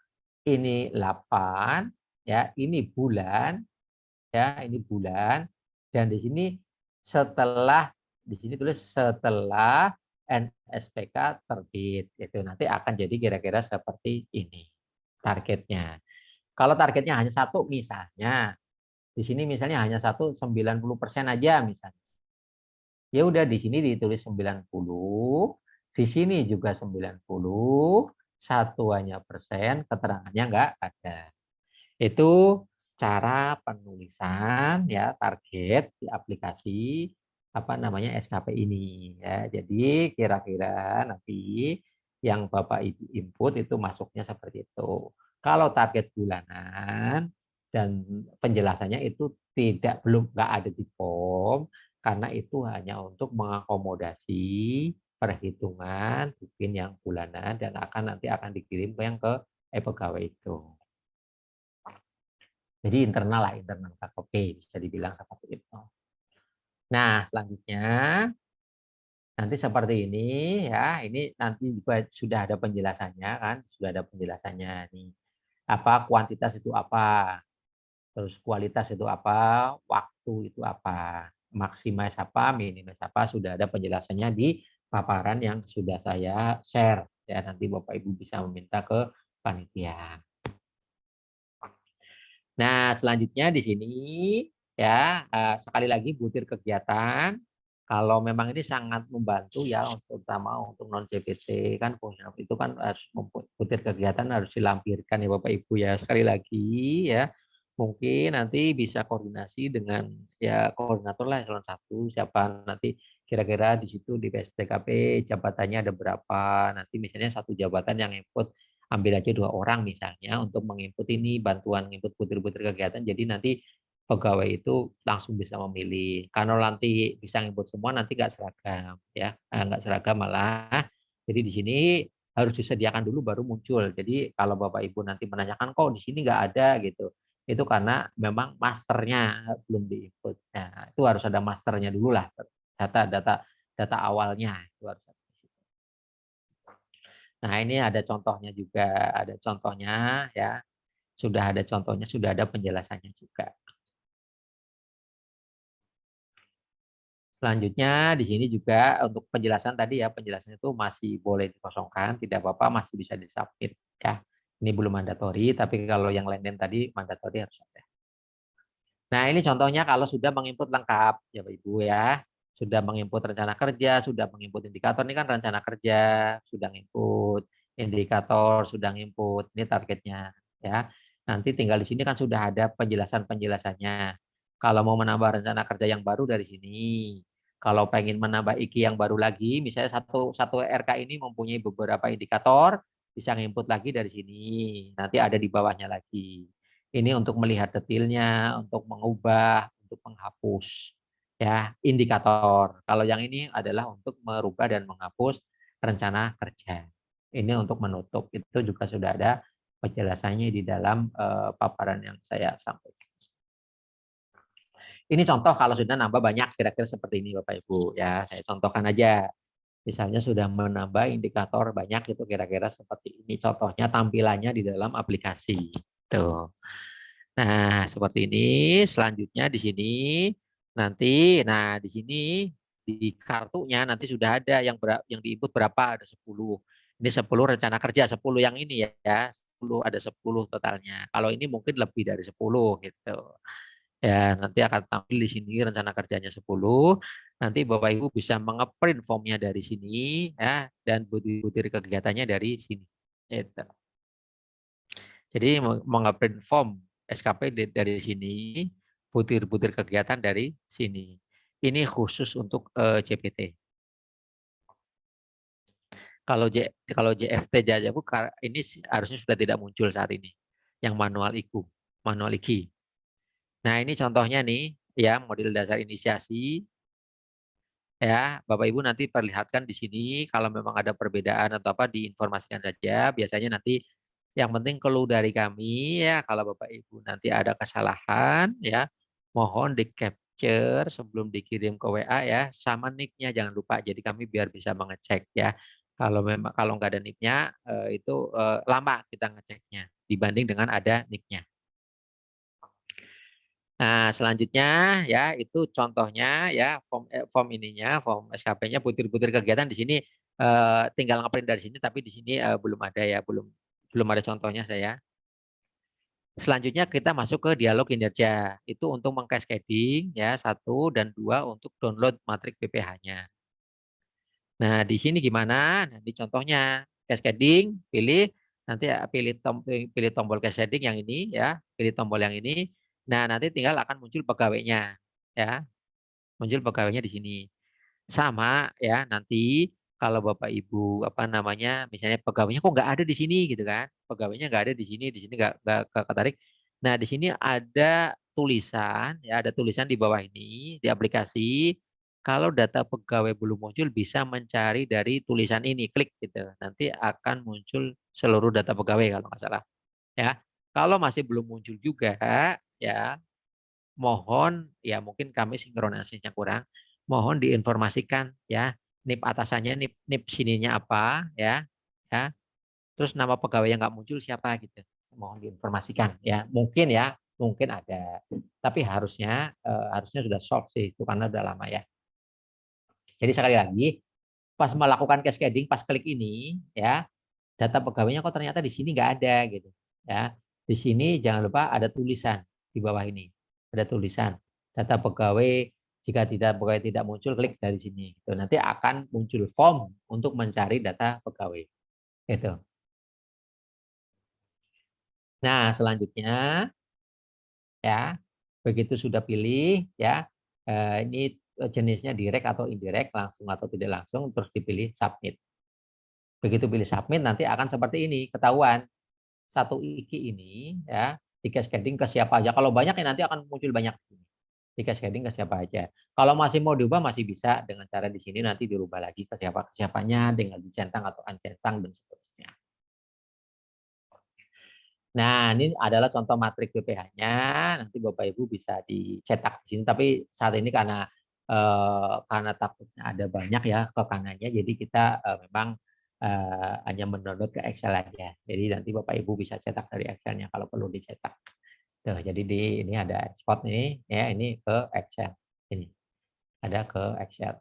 ini 8 ya, ini bulan ya, ini bulan, dan di sini tulis setelah NSPK terbit. Itu nanti akan jadi kira-kira seperti ini targetnya. Kalau targetnya hanya satu misalnya, di sini misalnya hanya 90% aja misalnya. Ya udah di sini ditulis 90, di sini juga 90, satuannya persen, keterangannya nggak ada. Itu cara penulisan ya target di aplikasi SKP ini ya. Jadi kira-kira nanti yang Bapak Ibu input itu masuknya seperti itu. Kalau target bulanan dan penjelasannya itu nggak ada di form karena itu hanya untuk mengakomodasi perhitungan bikin yang bulanan dan nanti akan dikirim ke yang ke pegawai itu. Jadi internal KKP bisa dibilang seperti itu. Nah, selanjutnya nanti seperti ini ya, ini nanti juga sudah ada penjelasannya kan, sudah ada penjelasannya nih. Apa kuantitas itu apa? Terus kualitas itu apa? Waktu itu apa? Maximize apa? Minimize apa? Sudah ada penjelasannya di paparan yang sudah saya share ya, nanti Bapak Ibu bisa meminta ke panitia. Nah, selanjutnya di sini ya sekali lagi butir kegiatan. Kalau memang ini sangat membantu ya, terutama untuk non CPT kan fungsional itu kan harus butir kegiatan harus dilampirkan ya Bapak Ibu ya. Sekali lagi ya, mungkin nanti bisa koordinasi dengan ya koordinator lah eselon 1 siapa nanti kira-kira di situ di PSDKP jabatannya ada berapa. Nanti misalnya satu jabatan yang input ambil aja 2 orang misalnya untuk menginput ini bantuan input butir-butir kegiatan. Jadi nanti pegawai itu langsung bisa memilih. Kalau nanti bisa input semua nanti nggak seragam ya, nggak seragam malah. Jadi di sini harus disediakan dulu baru muncul. Jadi kalau Bapak Ibu nanti menanyakan kok di sini nggak ada gitu, itu karena memang masternya belum diinput. Nah, itu harus ada masternya dulu lah, data awalnya itu harus ada. Nah ini ada contohnya juga, ada contohnya ya, sudah ada contohnya, sudah ada penjelasannya juga. Selanjutnya di sini juga untuk penjelasan tadi ya, penjelasan itu masih boleh dikosongkan, tidak apa-apa, masih bisa disubmit ya. Ini belum mandatori, tapi kalau yang lain-lain tadi mandatori harus ada. Nah, ini contohnya kalau sudah menginput lengkap ya Bapak Ibu ya. Sudah menginput rencana kerja, sudah menginput indikator, ini kan rencana kerja, sudah menginput indikator, sudah menginput, ini targetnya ya. Nanti tinggal di sini kan sudah ada penjelasan-penjelasannya. Kalau mau menambah rencana kerja yang baru dari sini. Kalau pengen menambah IKI yang baru lagi, misalnya satu RK ini mempunyai beberapa indikator, bisa nginput lagi dari sini. Nanti ada di bawahnya lagi. Ini untuk melihat detailnya, untuk mengubah, untuk menghapus ya indikator. Kalau yang ini adalah untuk merubah dan menghapus rencana kerja. Ini untuk menutup. Itu juga sudah ada penjelasannya di dalam paparan yang saya sampaikan. Ini contoh kalau sudah nambah banyak kira-kira seperti ini Bapak Ibu ya. Saya contohkan aja. Misalnya sudah menambah indikator banyak itu kira-kira seperti ini contohnya tampilannya di dalam aplikasi. Tuh. Nah, seperti ini. Selanjutnya di sini nanti di sini di kartunya nanti sudah ada yang diinput berapa, ada 10. Ini 10 rencana kerja, 10 yang ini ya. 10 ada 10 totalnya. Kalau ini mungkin lebih dari 10 gitu. Ya, nanti akan tampil di sini rencana kerjanya 10. Nanti Bapak Ibu bisa mengeprint formnya dari sini ya dan butir kegiatannya dari sini. Gitu. Jadi mengeprint form SKP dari sini, butir-butir kegiatan dari sini. Ini khusus untuk CPT. Kalau JFT saja Bu, ini harusnya sudah tidak muncul saat ini. Yang manual IKU, manual IKI. Nah, ini contohnya nih, ya model dasar inisiasi. Ya, Bapak Ibu nanti perlihatkan di sini kalau memang ada perbedaan atau apa diinformasikan saja. Biasanya nanti yang penting clue dari kami ya kalau Bapak Ibu nanti ada kesalahan ya mohon di capture sebelum dikirim ke WA ya sama nick-nya jangan lupa. Jadi kami biar bisa mengecek ya. Kalau nggak ada nick-nya itu lama kita ngeceknya dibanding dengan ada nick-nya. Nah, selanjutnya ya itu contohnya ya form ininya, form SKP-nya butir-butir kegiatan di sini tinggal ngeprint dari sini tapi di sini belum ada ya, belum ada contohnya saya. Selanjutnya kita masuk ke dialog kinerja. Itu untuk mengcascading ya 1 dan 2 untuk download matrik BPH-nya. Nah, di sini gimana? Nanti contohnya cascading, pilih nanti pilih tombol cascading yang ini ya, pilih tombol yang ini. Nah, nanti tinggal akan muncul pegawainya ya. Muncul pegawainya di sini. Sama ya, nanti kalau Bapak Ibu apa namanya, misalnya pegawainya kok nggak ada di sini gitu kan. Pegawainya nggak ada di sini nggak ketarik. Nah, di sini ada tulisan ya, ada tulisan di bawah ini di aplikasi. Kalau data pegawai belum muncul bisa mencari dari tulisan ini, klik gitu. Nanti akan muncul seluruh data pegawai kalau nggak salah. Ya, kalau masih belum muncul juga, ya mohon ya mungkin kami sinkronisasinya kurang. Mohon diinformasikan ya NIP atasannya, NIP sininya apa ya, ya. Terus nama pegawai yang nggak muncul siapa gitu. Mohon diinformasikan ya. Mungkin ada. Tapi harusnya sudah solve sih itu karena udah lama ya. Jadi sekali lagi, pas melakukan cascading, pas klik ini, ya data pegawainya kok ternyata di sini nggak ada gitu, ya. Di sini jangan lupa ada tulisan di bawah ini, ada tulisan data pegawai Jika pegawai tidak muncul, klik dari sini. Gitu. Nanti akan muncul form untuk mencari data pegawai. Gitu. Nah, selanjutnya ya, begitu sudah pilih ya, ini jenisnya direct atau indirect, langsung atau tidak langsung, terus dipilih submit. Begitu pilih submit, nanti akan seperti ini, ketahuan satu iki ini ya di cascading ke siapa aja. Kalau banyak ya nanti akan muncul banyak di cascading ke siapa aja. Kalau masih mau diubah masih bisa dengan cara di sini nanti dirubah lagi ke siapanya, tinggal dicentang atau uncentang dan seterusnya. Nah, ini adalah contoh matrik BPH-nya. Nanti Bapak Ibu bisa dicetak di sini. Tapi saat ini karena takutnya ada banyak ya ke kanannya, jadi kita memang hanya mendownload ke Excel aja. Jadi nanti Bapak Ibu bisa cetak dari Excel-nya kalau perlu dicetak. Tuh, jadi ini ada export ini ya, ini ke Excel. Ini ada ke Excel.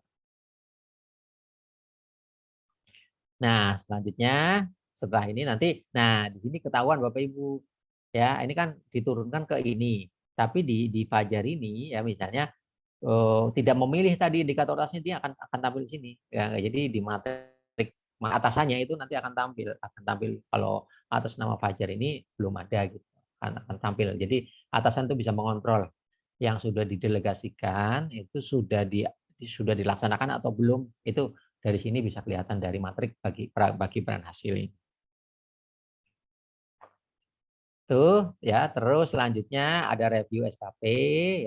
Nah, selanjutnya setelah ini nanti, nah di sini ketahuan Bapak Ibu ya, ini kan diturunkan ke ini. Tapi di Fajar ini ya misalnya tidak memilih tadi indikator atasnya, dia akan tampil di sini. Ya, jadi di matrik atasannya itu nanti akan tampil kalau atas nama Fajar ini belum ada gitu, akan tampil. Jadi atasan itu bisa mengontrol yang sudah didelegasikan itu sudah dilaksanakan atau belum, itu dari sini bisa kelihatan dari matrik bagi peran hasil ini. Tuh ya, terus selanjutnya ada review SKP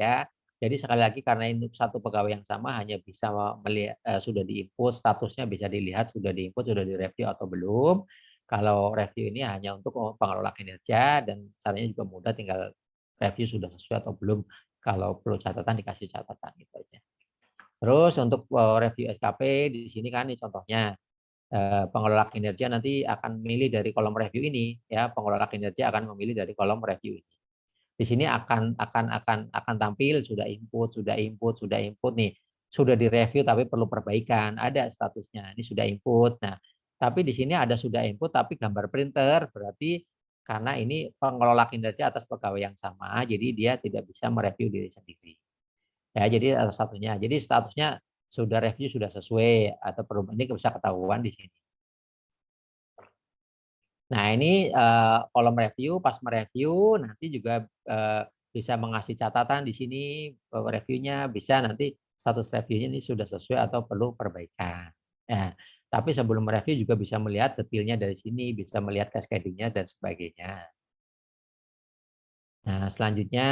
ya. Jadi sekali lagi karena ini satu pegawai yang sama hanya bisa melihat sudah diinput, statusnya bisa dilihat sudah diinput, sudah direview atau belum. Kalau review ini hanya untuk pengelola kinerja dan caranya juga mudah, tinggal review sudah sesuai atau belum. Kalau perlu catatan dikasih catatan gitu aja. Terus untuk review SKP di sini kan ini contohnya. Pengelola kinerja nanti akan memilih dari kolom review ini ya, pengelola kinerja akan memilih dari kolom review ini. Di sini akan tampil sudah input nih, sudah direview tapi perlu perbaikan, ada statusnya ini sudah input. Nah tapi di sini ada sudah input tapi gambar printer, berarti karena ini pengelola kinerja atas pegawai yang sama, jadi dia tidak bisa mereview diri sendiri ya. Jadi satunya, jadi statusnya sudah review sudah sesuai atau perubahan ini bisa ketahuan di sini. Nah ini kolom review, pas mereview nanti juga bisa mengasih catatan di sini reviewnya, bisa nanti status reviewnya ini sudah sesuai atau perlu perbaikan. Nah, tapi sebelum mereview juga bisa melihat detailnya dari sini, bisa melihat cascading-nya dan sebagainya. Nah selanjutnya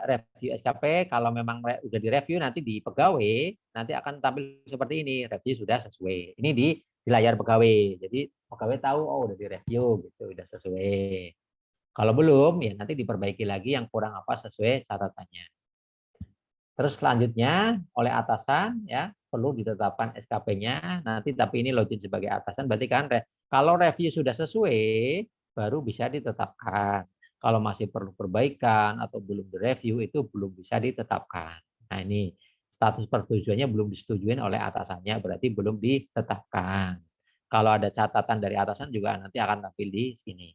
review SKP kalau memang udah direview nanti di pegawai nanti akan tampil seperti ini, review sudah sesuai. Ini di layar pegawai. Jadi pegawai tahu oh udah direview gitu, udah sesuai. Kalau belum ya nanti diperbaiki lagi yang kurang apa sesuai catatannya. Terus selanjutnya oleh atasan ya perlu ditetapkan SKP-nya nanti, tapi ini login sebagai atasan berarti kan kalau review sudah sesuai baru bisa ditetapkan. Kalau masih perlu perbaikan atau belum direview itu belum bisa ditetapkan. Nah ini status persetujuannya belum disetujui oleh atasannya berarti belum ditetapkan. Kalau ada catatan dari atasan juga nanti akan tampil di sini.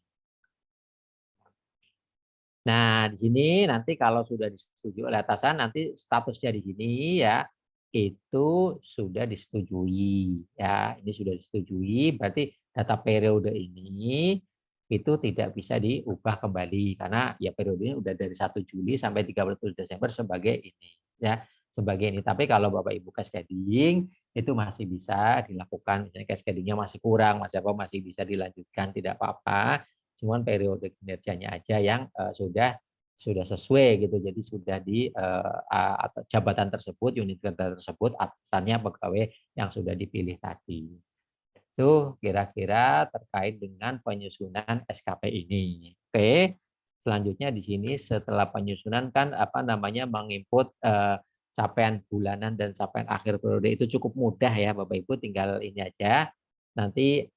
Nah, di sini nanti kalau sudah disetujui oleh atasan, nanti statusnya di sini ya itu sudah disetujui ya. Ini sudah disetujui, berarti data periode ini itu tidak bisa diubah kembali karena ya periodenya udah dari 1 Juli sampai 31 Desember sebagai ini ya, sebagai ini. Tapi kalau Bapak Ibu cascading itu masih bisa dilakukan, misalnya cascadingnya masih kurang, masih bisa dilanjutkan, tidak apa-apa. Cuman periode kinerjanya aja yang sudah sesuai gitu. Jadi sudah di jabatan tersebut, unit kerja tersebut, atasannya pegawai yang sudah dipilih tadi. Itu kira-kira terkait dengan penyusunan SKP ini. Oke. Selanjutnya di sini setelah penyusunan kan menginput capaian bulanan dan capaian akhir periode itu cukup mudah ya Bapak Ibu, tinggal ini aja. Nanti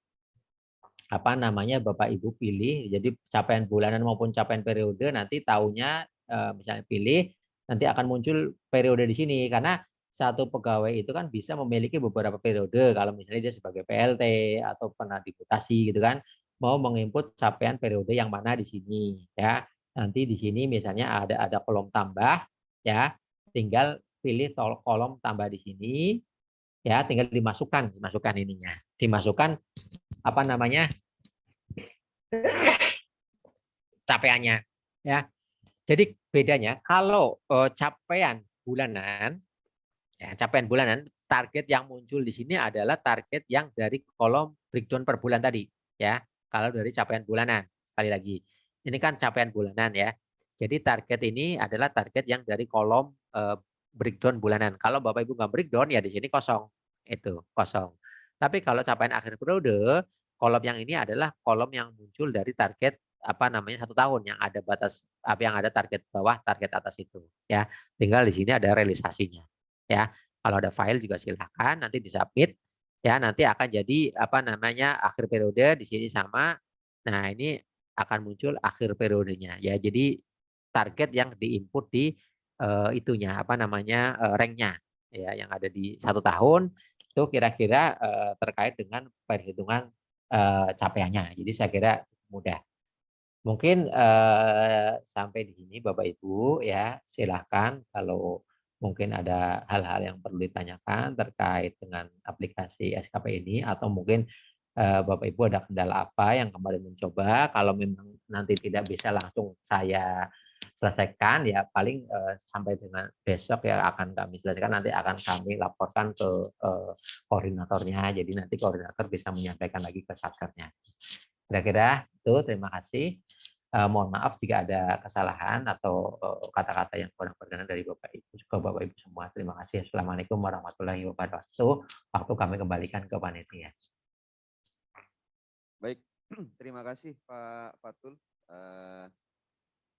Bapak Ibu pilih, jadi capaian bulanan maupun capaian periode nanti tahunnya misalnya pilih, nanti akan muncul periode di sini karena satu pegawai itu kan bisa memiliki beberapa periode. Kalau misalnya dia sebagai PLT atau pernah diputasi gitu kan, mau menginput capaian periode yang mana di sini ya. Nanti di sini misalnya ada kolom tambah ya. tinggal pilih kolom tambah di sini, ya, tinggal dimasukkan ininya, dimasukkan apa namanya capaiannya, ya. Jadi bedanya kalau capaian bulanan, ya, capaian bulanan, target yang muncul di sini adalah target yang dari kolom breakdown per bulan tadi, ya. Kalau dari capaian bulanan, sekali lagi, ini kan capaian bulanan, ya. Jadi target ini adalah target yang dari kolom breakdown bulanan. Kalau Bapak Ibu nggak breakdown, ya di sini kosong, itu kosong. Tapi kalau capaian akhir periode, kolom yang ini adalah kolom yang muncul dari target apa namanya 1 tahun, yang ada batas apa, yang ada target bawah, target atas itu, ya. Tinggal di sini ada realisasinya, ya. Kalau ada file juga silakan nanti disubmit, ya. Nanti akan jadi apa namanya akhir periode di sini sama. Nah, ini akan muncul akhir periodenya, ya. Jadi target yang diinput di itunya apa namanya ranknya, ya, yang ada di 1 tahun itu kira-kira terkait dengan perhitungan capaiannya. Jadi saya kira mudah. Mungkin sampai di sini Bapak Ibu, ya. Silahkan kalau mungkin ada hal-hal yang perlu ditanyakan terkait dengan aplikasi SKP ini, atau mungkin Bapak Ibu ada kendala apa yang kemarin mencoba. Kalau memang nanti tidak bisa langsung saya selesaikan, ya paling sampai dengan besok ya akan kami selesaikan, nanti akan kami laporkan ke koordinatornya. Jadi nanti koordinator bisa menyampaikan lagi ke satgasnya. Kira-kira itu, terima kasih. Mohon maaf jika ada kesalahan atau kata-kata yang kurang berkenan dari Bapak Ibu, ke Bapak Ibu semua. Terima kasih. Assalamualaikum warahmatullahi wabarakatuh. Waktu kami kembalikan ke panitia. Baik, terima kasih Pak Fatul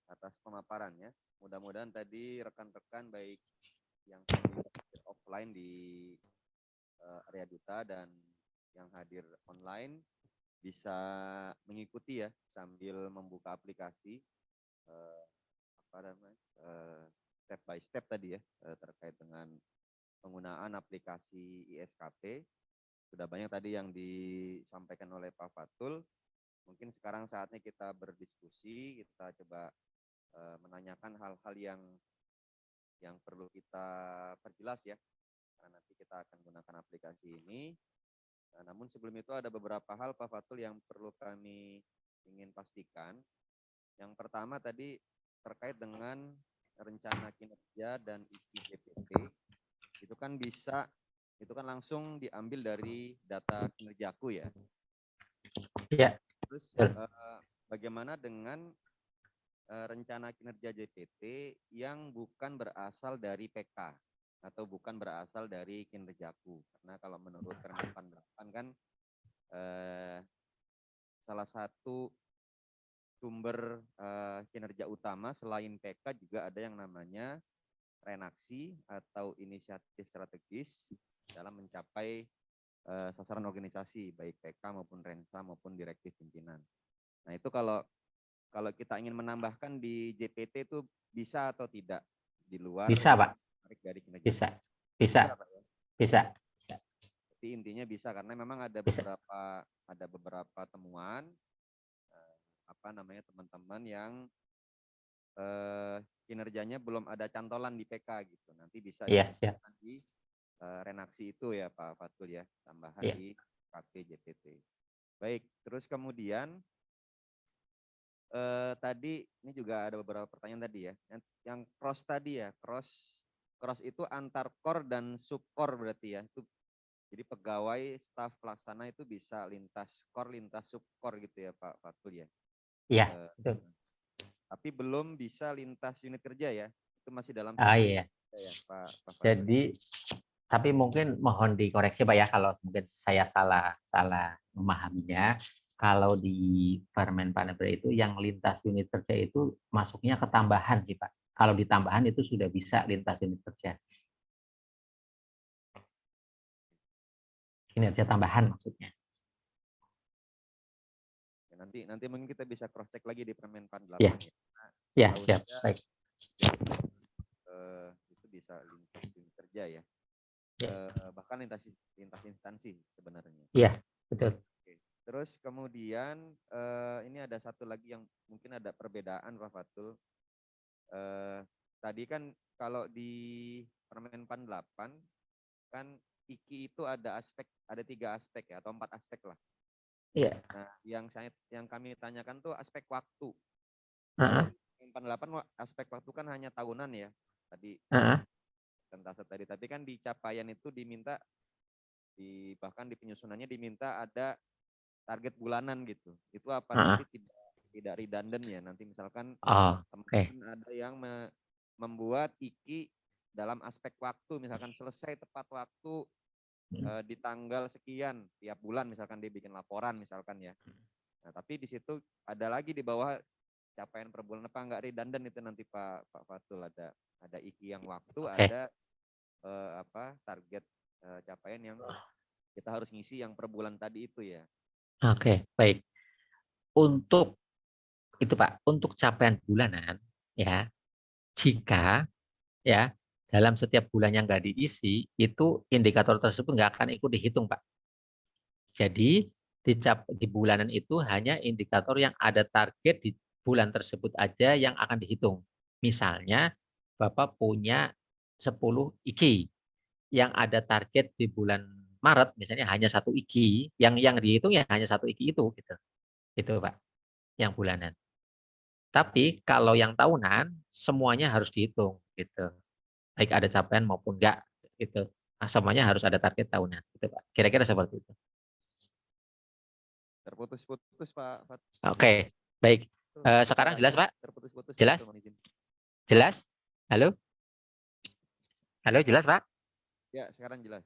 atas pemaparannya. Mudah-mudahan tadi rekan-rekan baik yang hadir offline di area duta dan yang hadir online bisa mengikuti ya sambil membuka aplikasi apa namanya step by step tadi ya terkait dengan penggunaan aplikasi ISKP. Sudah banyak tadi yang disampaikan oleh Pak Fatul. Mungkin sekarang saatnya kita berdiskusi, kita coba menanyakan hal-hal yang perlu kita perjelas ya, karena nanti kita akan gunakan aplikasi ini. Namun sebelum itu ada beberapa hal Pak Fatul yang perlu kami ingin pastikan. Yang pertama tadi terkait dengan rencana kinerja dan IPJPT, itu kan langsung diambil dari data kinerjaku ya. Ya. Terus bagaimana dengan rencana kinerja JPT yang bukan berasal dari PK atau bukan berasal dari kinerjaku? Karena kalau menurut Permen 8 kan salah satu sumber kinerja utama selain PK juga ada yang namanya renaksi atau inisiatif strategis dalam mencapai sasaran organisasi baik PK maupun Rensa maupun direktif pimpinan. Nah, itu kalau kita ingin menambahkan di JPT itu bisa atau tidak di luar? Bisa, Pak. Dari kinerja. Bisa. Jadi intinya bisa, karena memang ada beberapa temuan teman-teman yang kinerjanya belum ada cantolan di PK gitu. Nanti bisa di renaksi itu ya Pak Fatul ya, tambahan di KP JPT. Baik, terus kemudian tadi ini juga ada beberapa pertanyaan tadi ya. Yang cross tadi ya, cross itu antar core dan subcore berarti ya. Itu jadi pegawai staf pelaksana itu bisa lintas core, lintas subcore gitu ya Pak Fatul ya. Iya, betul. Tapi belum bisa lintas unit kerja ya. Itu masih dalam iya. Ya, Pak Fatul. Jadi tapi mungkin mohon dikoreksi Pak ya kalau mungkin saya salah memahaminya. Kalau di Permen Panebre itu yang lintas unit kerja itu masuknya ke tambahan sih Pak. Kalau di tambahan itu sudah bisa lintas unit kerja. Kinerja tambahan maksudnya. Nanti mungkin kita bisa cross check lagi di Permen 8 ya. Siap. Baik. Itu bisa lintas unit kerja ya. Bahkan lintas instansi sebenarnya. Iya, betul. Oke. Terus kemudian ini ada satu lagi yang mungkin ada perbedaan Pak Fatul. tadi kan kalau di Permenpan 8 kan IKI itu ada 3 aspek ya, atau 4 aspek lah. Iya. Nah, yang kami tanyakan tuh aspek waktu. Heeh. Kalau Permenpan 8 aspek waktu kan hanya tahunan ya. Tadi Heeh. Tentasa tadi, tapi kan di capaian itu diminta bahkan di penyusunannya diminta ada target bulanan gitu. Itu apa Heeh. nanti tidak redundant ya? Nanti misalkan Oh, oke. teman-teman ada yang membuat IKI dalam aspek waktu, misalkan selesai tepat waktu di tanggal sekian tiap bulan, misalkan dia bikin laporan misalkan ya. Nah, tapi di situ ada lagi di bawah capaian per bulan apa enggak redundant itu nanti Pak Fatul, ada IKI yang waktu, Oke. ada target capaian yang kita harus ngisi yang per bulan tadi itu ya. Oke, baik. Untuk itu Pak, untuk capaian bulanan ya, jika ya dalam setiap bulan yang nggak diisi, itu indikator tersebut nggak akan ikut dihitung Pak. Jadi di bulanan itu hanya indikator yang ada target di bulan tersebut aja yang akan dihitung. Misalnya Bapak punya 10 IKI yang ada target di bulan Maret, misalnya hanya 1 IKI, yang dihitung ya hanya 1 IKI itu gitu. Itu Pak, yang bulanan. Tapi kalau yang tahunan semuanya harus dihitung gitu. Baik ada capaian maupun enggak gitu. Nah, semuanya harus ada target tahunan gitu Pak. Kira-kira seperti itu. Terputus-putus Pak. Oke, baik. Sekarang jelas Pak? Terputus-putus. Jelas? Jelas? Halo? Halo, jelas Pak? Ya, sekarang jelas.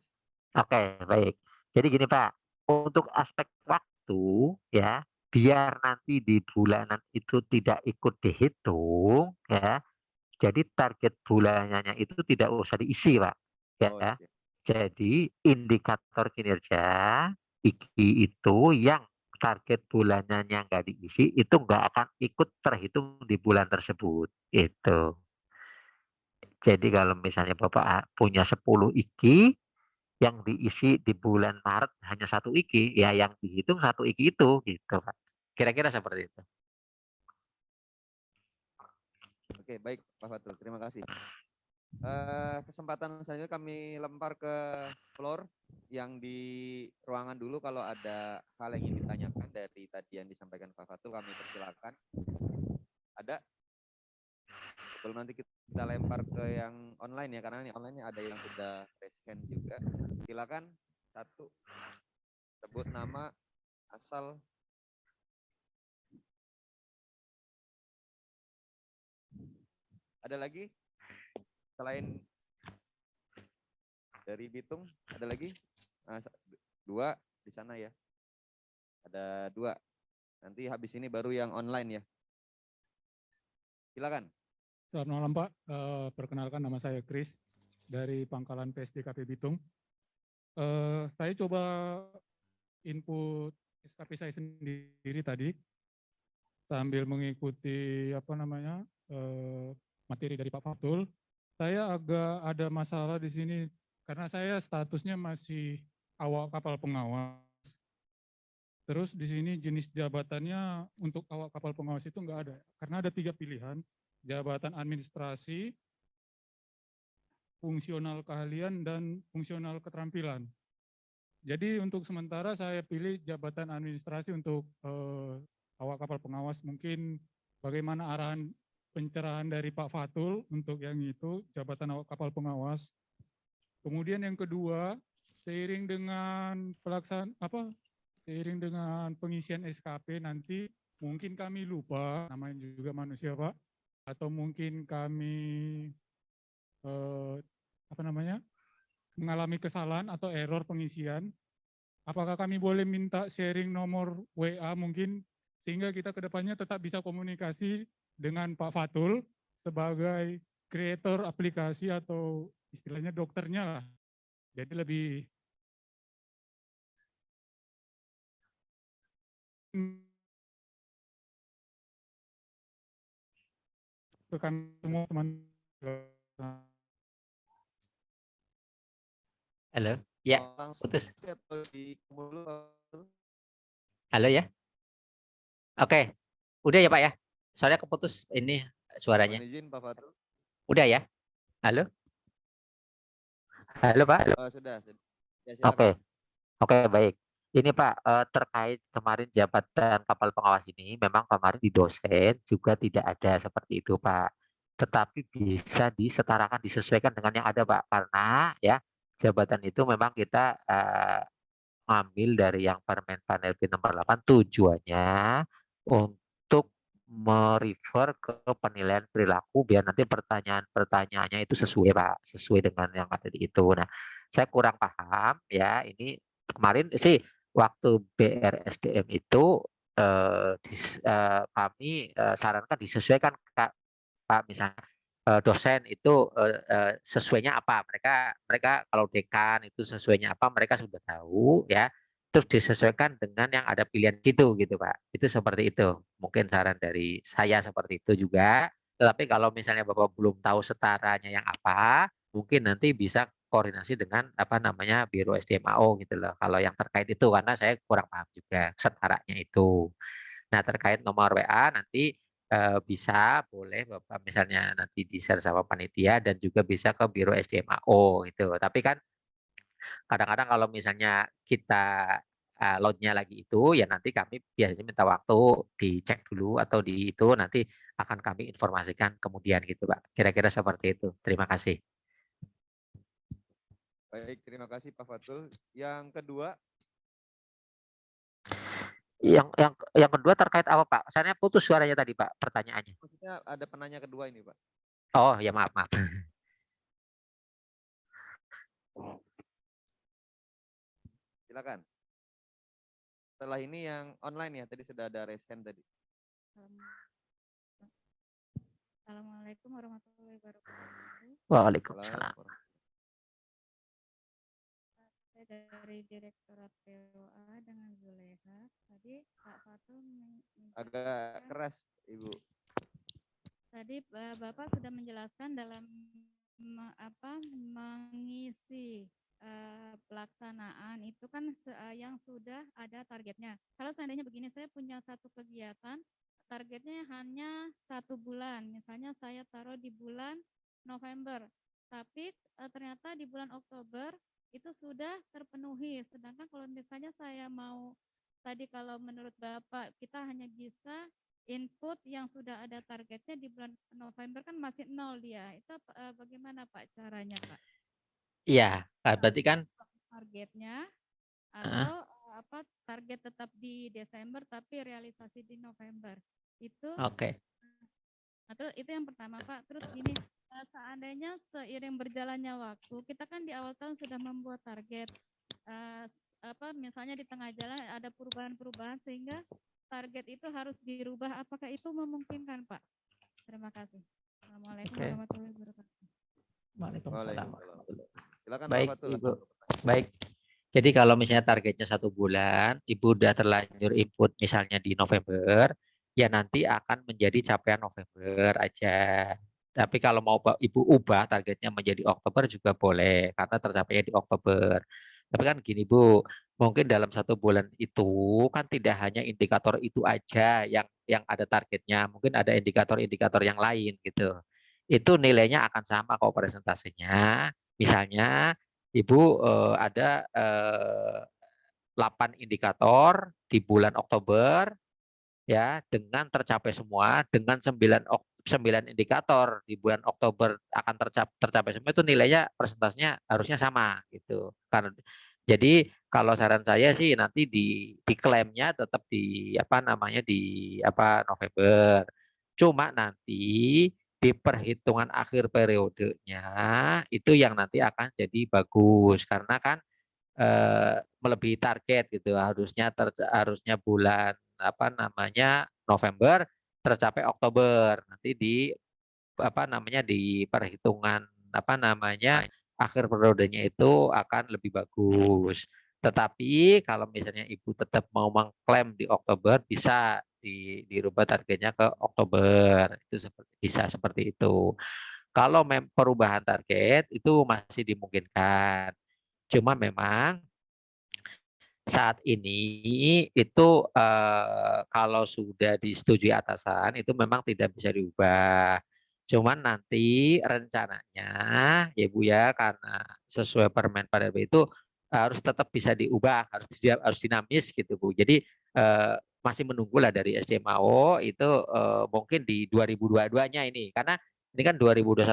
Oke, baik. Jadi gini Pak, untuk aspek waktu ya, biar nanti di bulanan itu tidak ikut dihitung ya. Jadi target bulanannya itu tidak usah diisi, Pak. Ya. Oh, siap. Jadi indikator kinerja IKI itu yang target bulanannya nggak diisi itu nggak akan ikut terhitung di bulan tersebut. Itu. Jadi kalau misalnya Bapak punya 10 IKI yang diisi di bulan Maret hanya 1 IKI, ya yang dihitung 1 IKI itu gitu, Pak. Kira-kira seperti itu. Oke, baik Pak Fatul. Terima kasih. Kesempatan selanjutnya kami lempar ke floor yang di ruangan dulu. Kalau ada hal yang ingin ditanyakan dari tadi yang disampaikan Pak Fatul, kami persilakan. Ada? Sebelum nanti kita lempar ke yang online ya, karena ini online ada yang sudah raise hand juga. Silakan, satu, sebut nama, asal. Ada lagi? Selain dari Bitung, ada lagi? Dua di sana ya. Ada 2. Nanti habis ini baru yang online ya. Silakan. Selamat malam Pak, perkenalkan nama saya Kris dari Pangkalan PSDKP Bitung. Saya coba input SKP saya sendiri tadi sambil mengikuti materi dari Pak Fatul. Saya agak ada masalah di sini karena saya statusnya masih awak kapal pengawas. Terus di sini jenis jabatannya untuk awak kapal pengawas itu enggak ada, karena ada 3 pilihan. Jabatan administrasi, fungsional keahlian, dan fungsional keterampilan. Jadi untuk sementara saya pilih jabatan administrasi untuk awak kapal pengawas. Mungkin bagaimana arahan pencerahan dari Pak Fatul untuk yang itu, jabatan awak kapal pengawas. Kemudian yang kedua, seiring dengan pengisian SKP nanti mungkin kami lupa, namanya juga manusia Pak, atau mungkin kami mengalami kesalahan atau error pengisian, apakah kami boleh minta sharing nomor WA mungkin, sehingga kita kedepannya tetap bisa komunikasi dengan Pak Fatul sebagai kreator aplikasi atau istilahnya dokternya lah. Jadi lebih ke kami semua teman. Halo, ya, Langsung putus. di Halo ya. Oke, udah ya Pak ya. Soalnya keputus ini suaranya. Mohon izin Pak Fatul. Udah ya? Halo? Halo Pak? Sudah. Ya, Oke, silakan. oke baik. Ini Pak, terkait kemarin jabatan kapal pengawas ini, memang kemarin di dosen juga tidak ada seperti itu Pak. Tetapi bisa disetarakan, disesuaikan dengan yang ada Pak. Karena ya jabatan itu memang kita ngambil dari yang Permen Panel P nomor 8 tujuannya untuk merefer ke penilaian perilaku biar nanti pertanyaan-pertanyaannya itu sesuai Pak, sesuai dengan yang ada di itu. Nah, saya kurang paham ya, ini kemarin sih waktu BRSDM itu kami sarankan disesuaikan Pak, misalnya dosen itu sesuainya apa, mereka kalau dekan itu sesuainya apa mereka sudah tahu ya, terus disesuaikan dengan yang ada pilihan gitu Pak, itu seperti itu mungkin saran dari saya seperti itu juga. Tetapi kalau misalnya Bapak belum tahu setaranya yang apa, mungkin nanti bisa koordinasi dengan apa namanya Biro SDMAO gitu loh kalau yang terkait itu, karena saya kurang paham juga setaranya itu. Nah, terkait nomor WA nanti bisa boleh Bapak misalnya nanti di-share sama panitia dan juga bisa ke Biro SDMAO gitu. Tapi kan kadang-kadang kalau misalnya kita load-nya lagi itu ya nanti kami biasanya minta waktu dicek dulu atau di itu nanti akan kami informasikan kemudian gitu Pak. Kira-kira seperti itu. Terima kasih. Baik, terima kasih Pak Fatul. Yang kedua, Yang kedua terkait apa Pak? Saya putus suaranya tadi Pak pertanyaannya. maksudnya ada penanya kedua ini Pak. Oh ya maaf. Silakan. Setelah ini yang online ya, tadi sudah ada raise hand tadi. Assalamualaikum warahmatullahi wabarakatuh. Waalaikumsalam. Saya dari Direktorat POA dengan Zuleha. Tadi Pak Fatul Agak keras, Ibu. Tadi Bapak sudah menjelaskan dalam mengisi pelaksanaan itu kan yang sudah ada targetnya. Kalau seandainya begini, saya punya satu kegiatan, targetnya hanya 1 bulan. Misalnya saya taruh di bulan November, tapi ternyata di bulan Oktober itu sudah terpenuhi. Sedangkan kalau misalnya saya mau, tadi kalau menurut Bapak kita hanya bisa input yang sudah ada targetnya di bulan November kan masih 0 dia. Itu bagaimana Pak caranya Pak? Iya, berarti kan Targetnya atau target tetap di Desember tapi realisasi di November. Itu oke. Nah, terus itu yang pertama Pak. Terus gini, seandainya seiring berjalannya waktu, kita kan di awal tahun sudah membuat target. Misalnya di tengah jalan ada perubahan-perubahan sehingga target itu harus dirubah. Apakah itu memungkinkan Pak? Terima kasih. Assalamualaikum warahmatullahi wabarakatuh. Waalaikumsalam. Silakan Baik, Pak Fatul. Ibu. Baik. Jadi kalau misalnya targetnya 1 bulan, Ibu udah terlanjur input misalnya di November, ya nanti akan menjadi capaian November aja. Tapi kalau mau Ibu ubah targetnya menjadi Oktober juga boleh, karena tercapainya di Oktober. Tapi kan gini Bu, mungkin dalam 1 bulan itu kan tidak hanya indikator itu aja yang ada targetnya, mungkin ada indikator-indikator yang lain gitu. Itu nilainya akan sama kok presentasinya. Misalnya Ibu ada 8 indikator di bulan Oktober ya dengan tercapai semua, dengan 9 indikator di bulan Oktober akan tercapai semua, itu nilainya presentasinya harusnya sama gitu. Karena jadi kalau saran saya sih nanti diklaimnya tetap di apa namanya di November. Cuma nanti di perhitungan akhir periodenya itu yang nanti akan jadi bagus karena kan melebihi target gitu, harusnya bulan November tercapai Oktober, nanti di perhitungan akhir periodenya itu akan lebih bagus. Tetapi kalau misalnya Ibu tetap mau mengklaim di Oktober, bisa dirubah targetnya ke Oktober, itu bisa seperti itu. Kalau perubahan target itu masih dimungkinkan. Cuma memang saat ini itu kalau sudah disetujui atasan itu memang tidak bisa diubah. Cuman nanti rencananya ya Bu ya, karena sesuai Permen pada itu harus tetap bisa diubah, harus dinamis gitu Bu. Jadi masih menunggulah dari SDMAO itu mungkin di 2022-nya ini, karena ini kan 2021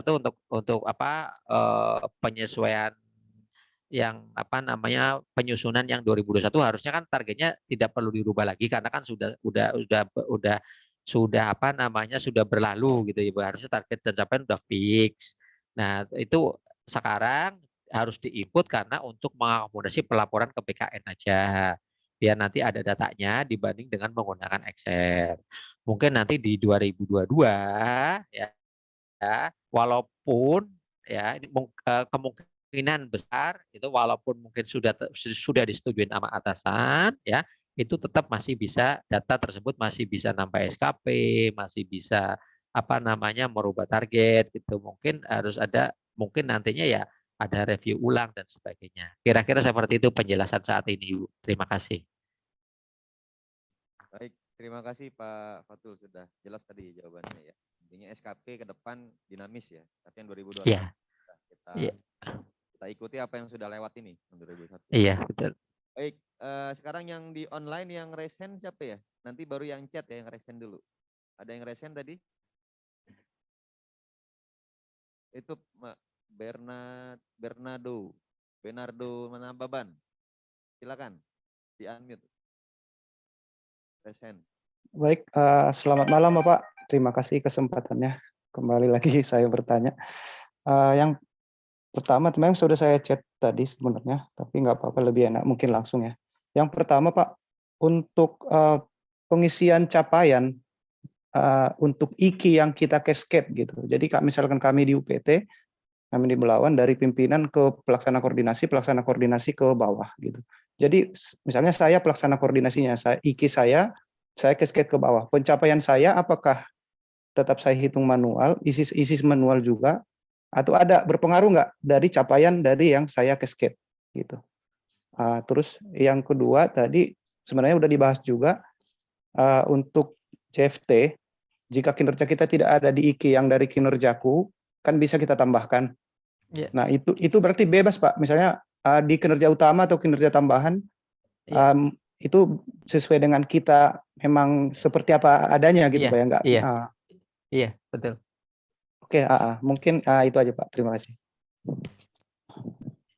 untuk apa penyesuaian yang apa namanya penyusunan yang 2021 harusnya kan targetnya tidak perlu dirubah lagi karena kan sudah apa namanya sudah berlalu gitu ya Bu. Harusnya target pencapaian sudah fix. Nah, itu sekarang harus diinput karena untuk mengakomodasi pelaporan ke BKN aja. Biar nanti ada datanya dibanding dengan menggunakan Excel. Mungkin nanti di 2022 ya, walaupun ya ini kemungkinan besar itu walaupun mungkin sudah disetujui sama atasan ya, itu tetap masih bisa data tersebut masih bisa nambah SKP, masih bisa apa namanya merubah target gitu. Mungkin harus ada mungkin nantinya ya ada review ulang dan sebagainya. Kira-kira seperti itu penjelasan saat ini, Bu. Terima kasih. Baik, terima kasih Pak Fatul sudah jelas tadi jawabannya ya. Intinya SKP ke depan dinamis ya. Tapi yang 2021 Iya. kita ikuti apa yang sudah lewat ini yang 2021. Iya, betul. Baik, sekarang yang di online yang raise hand siapa ya? Nanti baru yang chat ya, yang raise hand dulu. Ada yang raise hand tadi? Itu Bernardo Manababan. Silakan di unmute. Raise hand. Baik, selamat malam Bapak. Terima kasih kesempatannya. Kembali lagi saya bertanya. Yang pertama, memang sudah saya chat tadi sebenarnya, tapi nggak apa-apa, lebih enak mungkin langsung ya. Yang pertama Pak, untuk pengisian capaian untuk IKI yang kita cascade gitu. Jadi misalkan kami di UPT, kami di Belawan dari pimpinan ke pelaksana koordinasi ke bawah gitu. Jadi misalnya saya pelaksana koordinasinya, IKI saya cascade ke bawah. Pencapaian saya apakah tetap saya hitung manual, isi manual juga, atau ada berpengaruh nggak dari capaian dari yang saya cascade gitu. Terus yang kedua tadi sebenarnya udah dibahas juga untuk CFT, jika kinerja kita tidak ada di IKI yang dari kinerjaku, kan bisa kita tambahkan. Yeah. Nah itu berarti bebas Pak. Misalnya di kinerja utama atau kinerja tambahan, itu sesuai dengan kita memang seperti apa adanya gitu Pak ya enggak? Iya, betul. Oke, mungkin itu aja Pak. Terima kasih.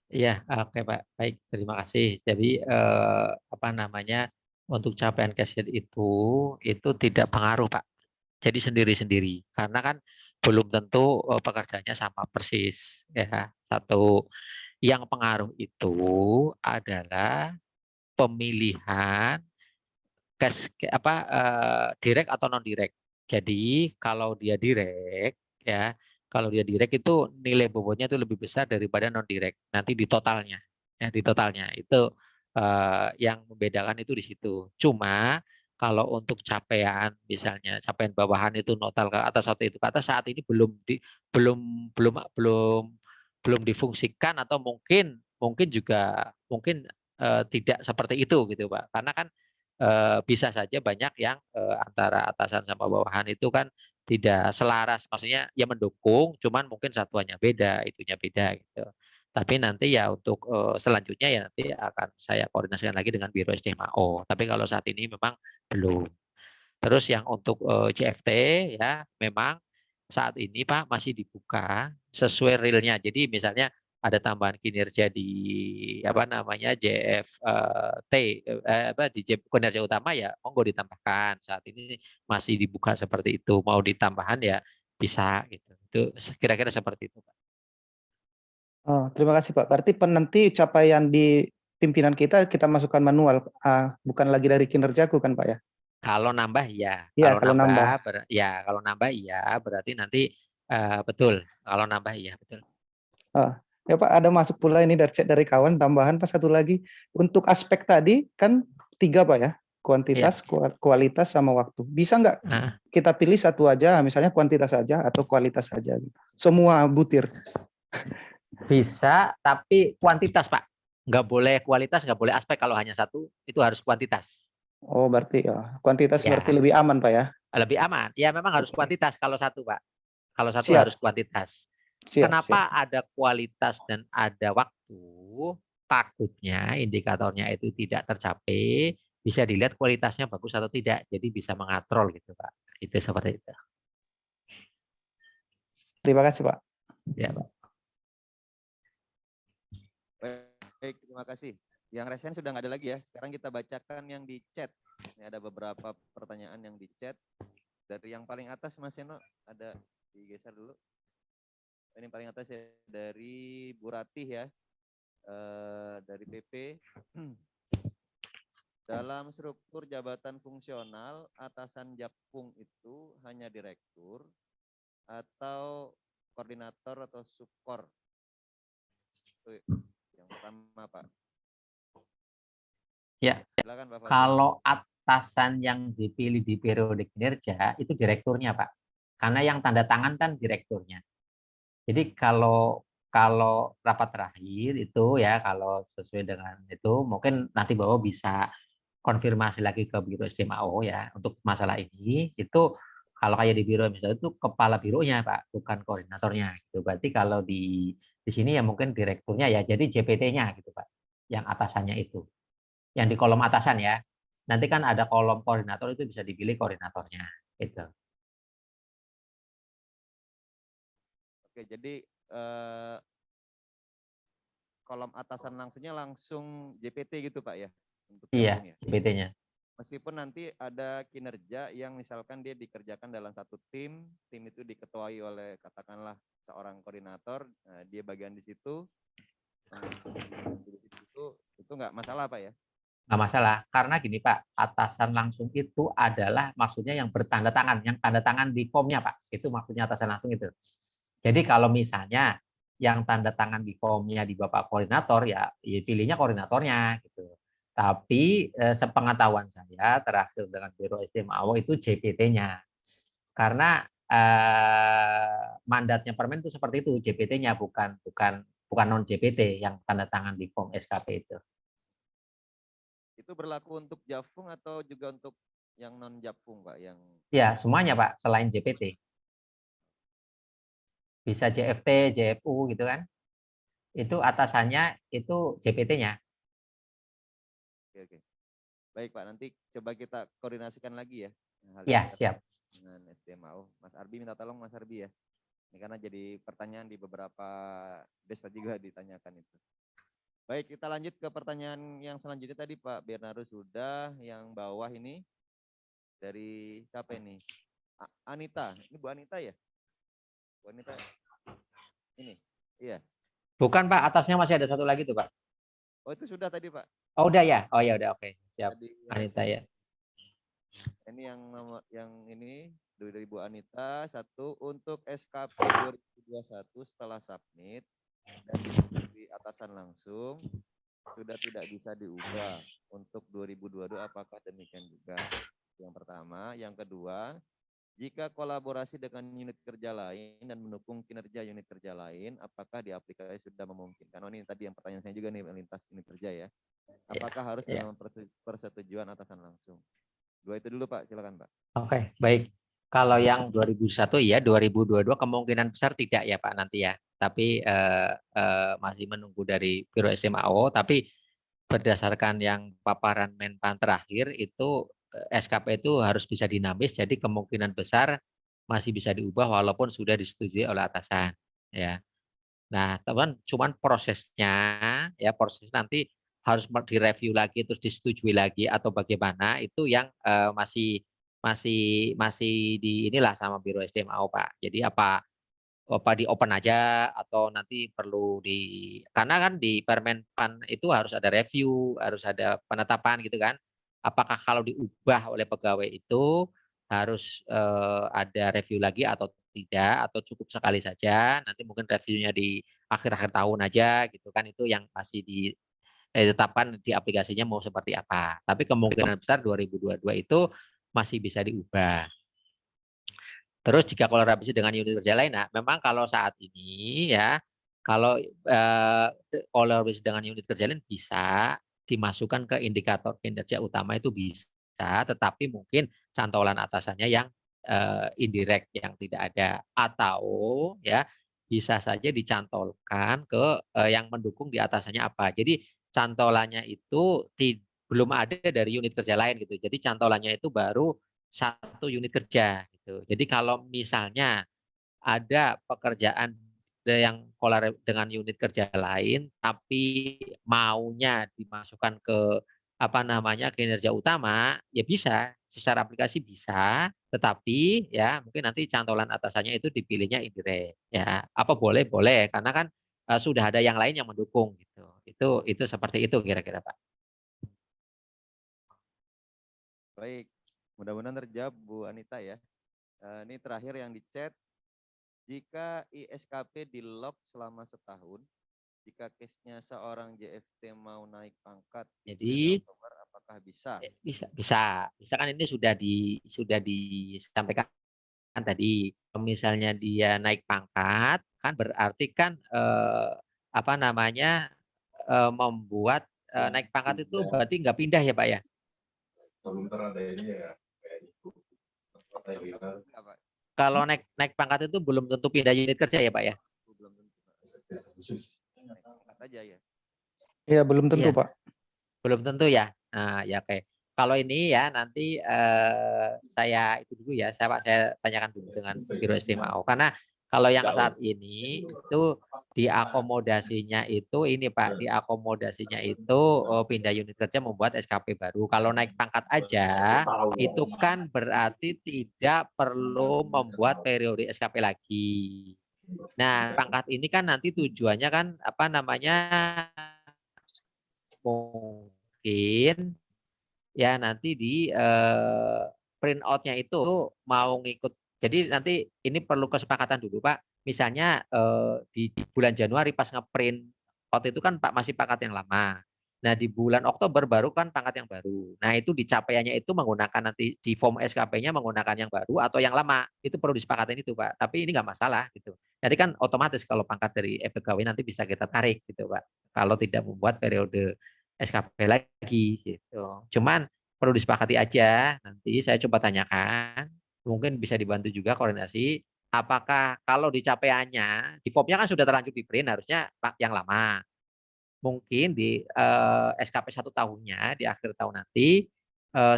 Iya, oke Pak. Baik, terima kasih. Jadi apa namanya untuk capaian cascade itu tidak pengaruh Pak. Jadi sendiri-sendiri karena kan belum tentu pekerjaannya sama persis ya. Satu yang pengaruh itu adalah pemilihan direct atau non direct. Jadi kalau dia direct ya, kalau dia direct itu nilai bobotnya itu lebih besar daripada non direct. Nanti di totalnya, ya di totalnya itu yang membedakan itu di situ. Cuma kalau untuk capaian misalnya capaian bawahan itu notal ke atas atau itu ke atas saat ini belum difungsikan atau mungkin tidak seperti itu gitu Pak. Karena kan bisa saja banyak yang antara atasan sama bawahan itu kan tidak selaras, maksudnya ya mendukung, cuman mungkin satuannya beda, itunya beda gitu. Tapi nanti ya untuk selanjutnya ya nanti akan saya koordinasikan lagi dengan Biro SDMAO. Tapi kalau saat ini memang belum. Terus yang untuk CFT ya memang saat ini Pak masih dibuka sesuai realnya. Jadi misalnya ada tambahan kinerja di apa namanya JFT di kinerja utama ya monggo ditambahkan. Saat ini masih dibuka seperti itu. Mau ditambahkan ya bisa gitu. Itu kira-kira seperti itu Pak. Terima kasih Pak. Berarti nanti capaian di pimpinan kita masukkan manual, bukan lagi dari kinerjaku kan Pak ya? Kalau nambah ya. Iya, kalau nambah. Kalau nambah iya berarti nanti betul. Kalau nambah iya betul. Ya Pak, ada masuk pula ini dari chat dari kawan tambahan Pak satu lagi. Untuk aspek tadi kan 3 Pak ya, kuantitas, kualitas sama waktu. Bisa nggak kita pilih satu aja, misalnya kuantitas saja atau kualitas saja? Semua butir. Bisa, tapi kuantitas Pak. Nggak boleh kualitas, nggak boleh aspek. Kalau hanya satu, itu harus kuantitas. Oh, berarti ya kuantitas berarti lebih aman Pak ya? Lebih aman. Ya memang harus kuantitas kalau satu Pak. Kalau satu Siap. harus kuantitas. Siap, Kenapa ada kualitas dan ada waktu? Takutnya indikatornya itu tidak tercapai, bisa dilihat kualitasnya bagus atau tidak. Jadi bisa mengatrol gitu, Pak. Itu seperti itu. Terima kasih, Pak. Ya, Pak. Baik, terima kasih. Yang resen sudah nggak ada lagi ya. Sekarang kita bacakan yang di chat. Ini ada beberapa pertanyaan yang di chat. Dari yang paling atas, Mas Seno, ada digeser dulu. Ini paling atas ya, dari Bu Ratih ya, dari PP. Dalam struktur jabatan fungsional, atasan Japung itu hanya direktur atau koordinator atau subkor? Itu yang pertama, Pak. Ya. Silakan, Pak Fauzan. Kalau atasan yang dipilih di periode kinerja itu direkturnya, Pak. Karena yang tanda tangan kan direkturnya. Jadi kalau rapat terakhir itu ya, kalau sesuai dengan itu mungkin nanti Bapak bisa konfirmasi lagi ke Biro SDMAO ya untuk masalah ini. Itu kalau kayak di biro misalnya itu kepala bironya, Pak, bukan koordinatornya. Gitu. Berarti kalau di sini ya mungkin direkturnya ya, jadi JPT-nya gitu, Pak. Yang atasannya itu. Yang di kolom atasan ya. Nanti kan ada kolom koordinator itu bisa dipilih koordinatornya gitu. Oke, jadi kolom atasan langsungnya langsung JPT gitu, Pak ya? Untuk Iya, Japung ya? JPT-nya. Meskipun nanti ada kinerja yang misalkan dia dikerjakan dalam satu tim itu diketuai oleh katakanlah seorang koordinator, dia bagian di situ, itu nggak masalah, Pak ya? Nggak masalah, karena gini Pak, atasan langsung itu adalah maksudnya yang bertanda tangan, yang tanda tangan di formnya Pak, itu maksudnya atasan langsung itu. Jadi kalau misalnya yang tanda tangan di formnya di Bapak koordinator ya pilihnya koordinatornya gitu. Tapi sepengetahuan saya terakhir dengan Biro SDMAO itu JPT-nya. Karena mandatnya Permen itu seperti itu, JPT-nya bukan non JPT yang tanda tangan di form SKP itu. Itu berlaku untuk Japung atau juga untuk yang non Japung, Pak? Yang Ya, semuanya Pak, selain JPT. Bisa JFT, JFU gitu kan. Itu atasannya itu JPT-nya. Oke. Baik, Pak, nanti coba kita koordinasikan lagi ya. Ya, siap. Dengan SDMAO. Mas Arbi minta tolong, Mas Arbi ya. Ini karena jadi pertanyaan di beberapa desa juga ditanyakan itu. Baik, kita lanjut ke pertanyaan yang selanjutnya tadi Pak Bernardo sudah, yang bawah ini dari siapa ini? Anita, ini Bu Anita ya? Bu Anita, ini, iya. Bukan Pak, atasnya masih ada satu lagi tuh Pak. Oh itu sudah tadi Pak. Oh udah ya, oh ya udah oke, siap. Tadi, Anita ya. Ini yang nomor yang ini dari Bu Anita, satu untuk SKP 2021 setelah submit dan di atasan langsung sudah tidak bisa diubah. Untuk 2022 apakah demikian juga? Yang pertama, yang kedua, jika kolaborasi dengan unit kerja lain dan mendukung kinerja unit kerja lain, apakah di aplikasi sudah memungkinkan? Oh, ini tadi yang pertanyaan saya juga nih lintas unit kerja ya. Apakah harus dengan persetujuan atasan langsung? Dua itu dulu Pak, silakan Pak. Oke, baik. Kalau yang 2001 ya, 2022 kemungkinan besar tidak ya Pak nanti ya. Tapi masih menunggu dari Biro SDMAO. Tapi berdasarkan yang paparan Menpan terakhir itu SKP itu harus bisa dinamis. Jadi kemungkinan besar masih bisa diubah walaupun sudah disetujui oleh atasan. Ya. Nah, teman, cuman prosesnya ya proses nanti harus direview lagi terus disetujui lagi atau bagaimana itu yang masih di inilah sama Biro SDMAO Pak. Jadi apa di open aja atau nanti perlu karena kan di Permenpan itu harus ada review, harus ada penetapan gitu kan. Apakah kalau diubah oleh pegawai itu harus ada review lagi atau tidak atau cukup sekali saja, nanti mungkin reviewnya di akhir-akhir tahun aja gitu kan, itu yang masih ditetapkan di aplikasinya mau seperti apa. Tapi kemungkinan besar 2022 itu masih bisa diubah. Terus jika kolaborasi dengan unit kerja lain, nah memang kalau saat ini ya, kalau kolaborasi dengan unit kerja lain bisa dimasukkan ke indikator kinerja utama itu bisa, tetapi mungkin cantolan atasannya yang indirect yang tidak ada, atau ya bisa saja dicantolkan ke yang mendukung di atasannya apa. Jadi cantolannya itu belum ada dari unit kerja lain gitu. Jadi cantolannya itu baru satu unit kerja gitu. Jadi kalau misalnya ada pekerjaan yang dengan unit kerja lain, tapi maunya dimasukkan ke kinerja utama, ya bisa secara aplikasi bisa, tetapi ya mungkin nanti cantolan atasannya itu dipilihnya indirect ya. Apa boleh boleh karena kan sudah ada yang lain yang mendukung gitu. Itu seperti itu kira-kira Pak. Baik, mudah-mudahan terjawab Bu Anita ya. Ini terakhir yang di chat. Jika ISKP di lock selama setahun, jika case-nya seorang JFT mau naik pangkat Jadi Oktober, apakah bisa? Bisa kan ini sudah disampaikan tadi. Misalnya dia naik pangkat, kan berarti kan membuat naik pangkat itu berarti nggak pindah ya Pak ya? Kalau naik pangkat itu belum tentu pindah unit kerja ya Pak ya? Belum tentu. Naik pangkat aja ya. Iya, belum tentu, Iya. Pak. Belum tentu ya. Nah, ya oke. Kalau ini ya nanti saya itu dulu ya, saya tanyakan dulu dengan Biro SDMAO. Karena kalau yang saat ini itu diakomodasinya itu ini Pak, diakomodasinya itu pindah unit kerja membuat SKP baru. Kalau naik pangkat aja itu kan berarti tidak perlu membuat periode SKP lagi. Nah, pangkat ini kan nanti tujuannya kan mungkin ya nanti di print out-nya itu mau ngikut. Jadi nanti ini perlu kesepakatan dulu Pak. Misalnya di bulan Januari pas ngeprint out itu kan Pak masih pangkat yang lama. Nah di bulan Oktober baru kan pangkat yang baru. Nah itu dicapaiannya itu menggunakan nanti di form SKP-nya menggunakan yang baru atau yang lama. Itu perlu disepakatin itu Pak. Tapi ini nggak masalah gitu. Jadi kan otomatis kalau pangkat dari pegawai nanti bisa kita tarik gitu Pak. Kalau tidak membuat periode SKP lagi gitu. Cuman perlu disepakati aja. Nanti saya coba tanyakan. Mungkin bisa dibantu juga koordinasi. Apakah kalau di capaiannya, di form-nya kan sudah terlanjur di print, harusnya yang lama. Mungkin di SKP 1 tahunnya, di akhir tahun nanti,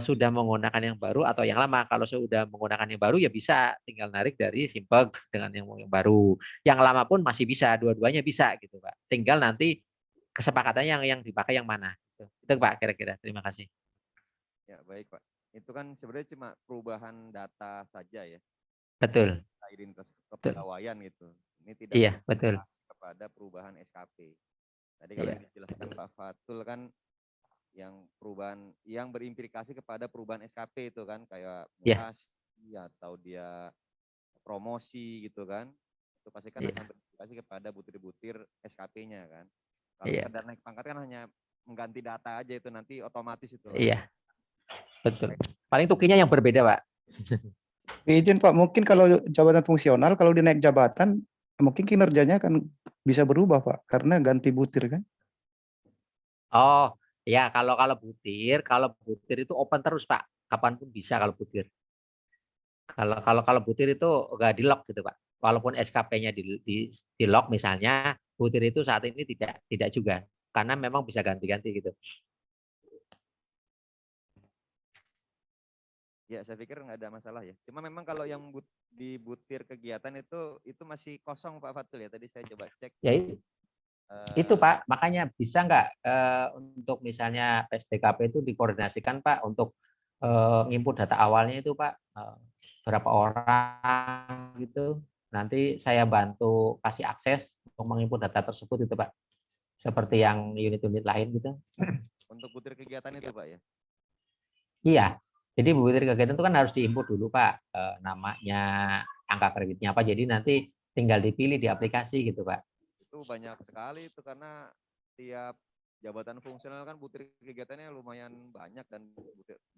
sudah menggunakan yang baru atau yang lama. Kalau sudah menggunakan yang baru, ya bisa tinggal narik dari Simpeg dengan yang baru. Yang lama pun masih bisa, dua-duanya bisa gitu Pak. Tinggal nanti kesepakatannya yang dipakai yang mana. Itu Pak kira-kira. Terima kasih. Ya, baik Pak. Itu kan sebenarnya cuma perubahan data saja ya. Betul. Identitas kepegawaian gitu. Ini tidak Iya, betul. kepada perubahan SKP. Tadi kalau yang dijelaskan Pak Fatul kan yang perubahan yang berimplikasi kepada perubahan SKP itu kan kayak mutasi atau dia promosi gitu kan. Itu pasti kan akan berimplikasi kepada butir-butir SKP-nya kan. Kalau sekedar naik pangkat kan hanya mengganti data aja itu nanti otomatis itu. Iya. Betul. Paling tukinya yang berbeda, Pak. Izin Pak, mungkin kalau jabatan fungsional, kalau dinaik jabatan, mungkin kinerjanya kan bisa berubah Pak, karena ganti butir kan? Oh, ya kalau butir itu open terus Pak, kapanpun bisa kalau butir. Kalau butir itu nggak di lock gitu Pak. Walaupun SKP-nya di lock misalnya, butir itu saat ini tidak juga, karena memang bisa ganti-ganti gitu. Ya, saya pikir nggak ada masalah ya. Cuma memang kalau yang di butir kegiatan itu masih kosong Pak Fatul ya. Tadi saya coba cek. Ya itu Pak, makanya bisa nggak untuk misalnya SDKP itu dikoordinasikan Pak untuk nginput data awalnya itu Pak, berapa orang gitu. Nanti saya bantu kasih akses untuk menginput data tersebut itu Pak. Seperti yang unit-unit lain gitu. Untuk butir kegiatan itu Pak ya? Iya. Jadi butir kegiatan itu kan harus diinput dulu Pak, namanya, angka kreditnya apa. Jadi nanti tinggal dipilih di aplikasi gitu Pak. Itu banyak sekali itu karena tiap jabatan fungsional kan butir kegiatannya lumayan banyak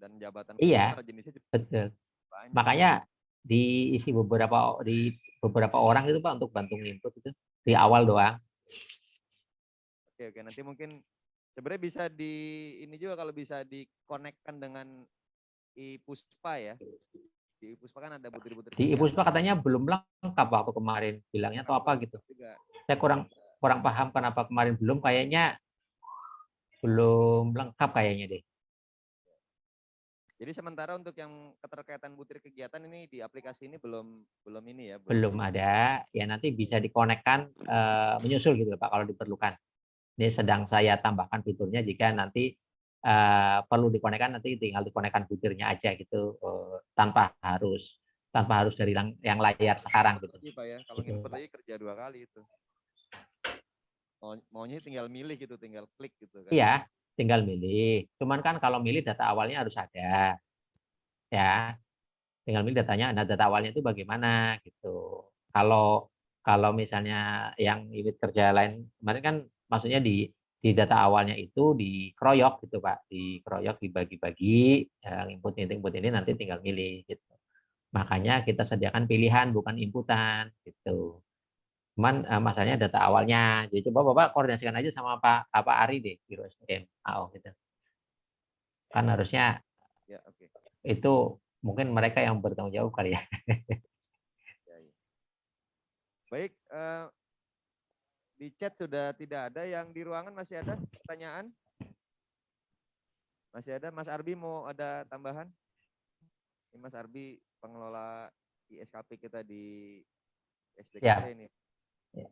dan jabatan fungsional jenisnya juga betul. banyak. Makanya diisi beberapa orang itu Pak untuk bantu input itu di awal doang. Oke, nanti mungkin sebenarnya bisa ini juga kalau bisa dikonekkan dengan Puspa ya. Di Di Puspa kan ada butir-butir Di Ipuspa kegiatan. katanya belum lengkap waktu kemarin bilangnya atau apa gitu. Juga. Saya kurang paham kenapa kemarin belum, kayaknya belum lengkap kayaknya deh. Jadi sementara untuk yang keterkaitan butir kegiatan ini di aplikasi ini belum ini ya. Belum ada, ya nanti bisa dikonekkan menyusul gitu Pak kalau diperlukan. Ini sedang saya tambahkan fiturnya, jika nanti perlu dikonekkan nanti tinggal dikonekkan butirnya aja gitu, tanpa harus dari yang layar sekarang gitu. Iya Pak ya, kalau Gitu, input Pak. lagi kerja 2 kali itu. Maunya tinggal milih gitu, tinggal klik gitu kan. Iya, tinggal milih. Cuman kan kalau milih data awalnya harus ada, ya. Tinggal milih datanya. Nah, data awalnya itu bagaimana gitu. Kalau misalnya yang unit kerja lain kemarin kan, maksudnya di data awalnya itu dikeroyok gitu Pak, dikeroyok, dibagi-bagi, yang input ini nanti tinggal milih gitu. Makanya kita sediakan pilihan bukan inputan gitu. Cuman masalahnya data awalnya. Jadi coba Bapak koordinasikan aja sama Pak Ari deh, Biro SDM AO gitu. Kan harusnya Ya, oke. itu mungkin mereka yang bertanggung jawab kali ya. Ya, ya. Baik, di chat sudah tidak ada, yang di ruangan masih ada pertanyaan? Masih ada, Mas Arbi mau ada tambahan? Ini Mas Arbi pengelola ISKP kita di SDKP Siap. ini. Ya.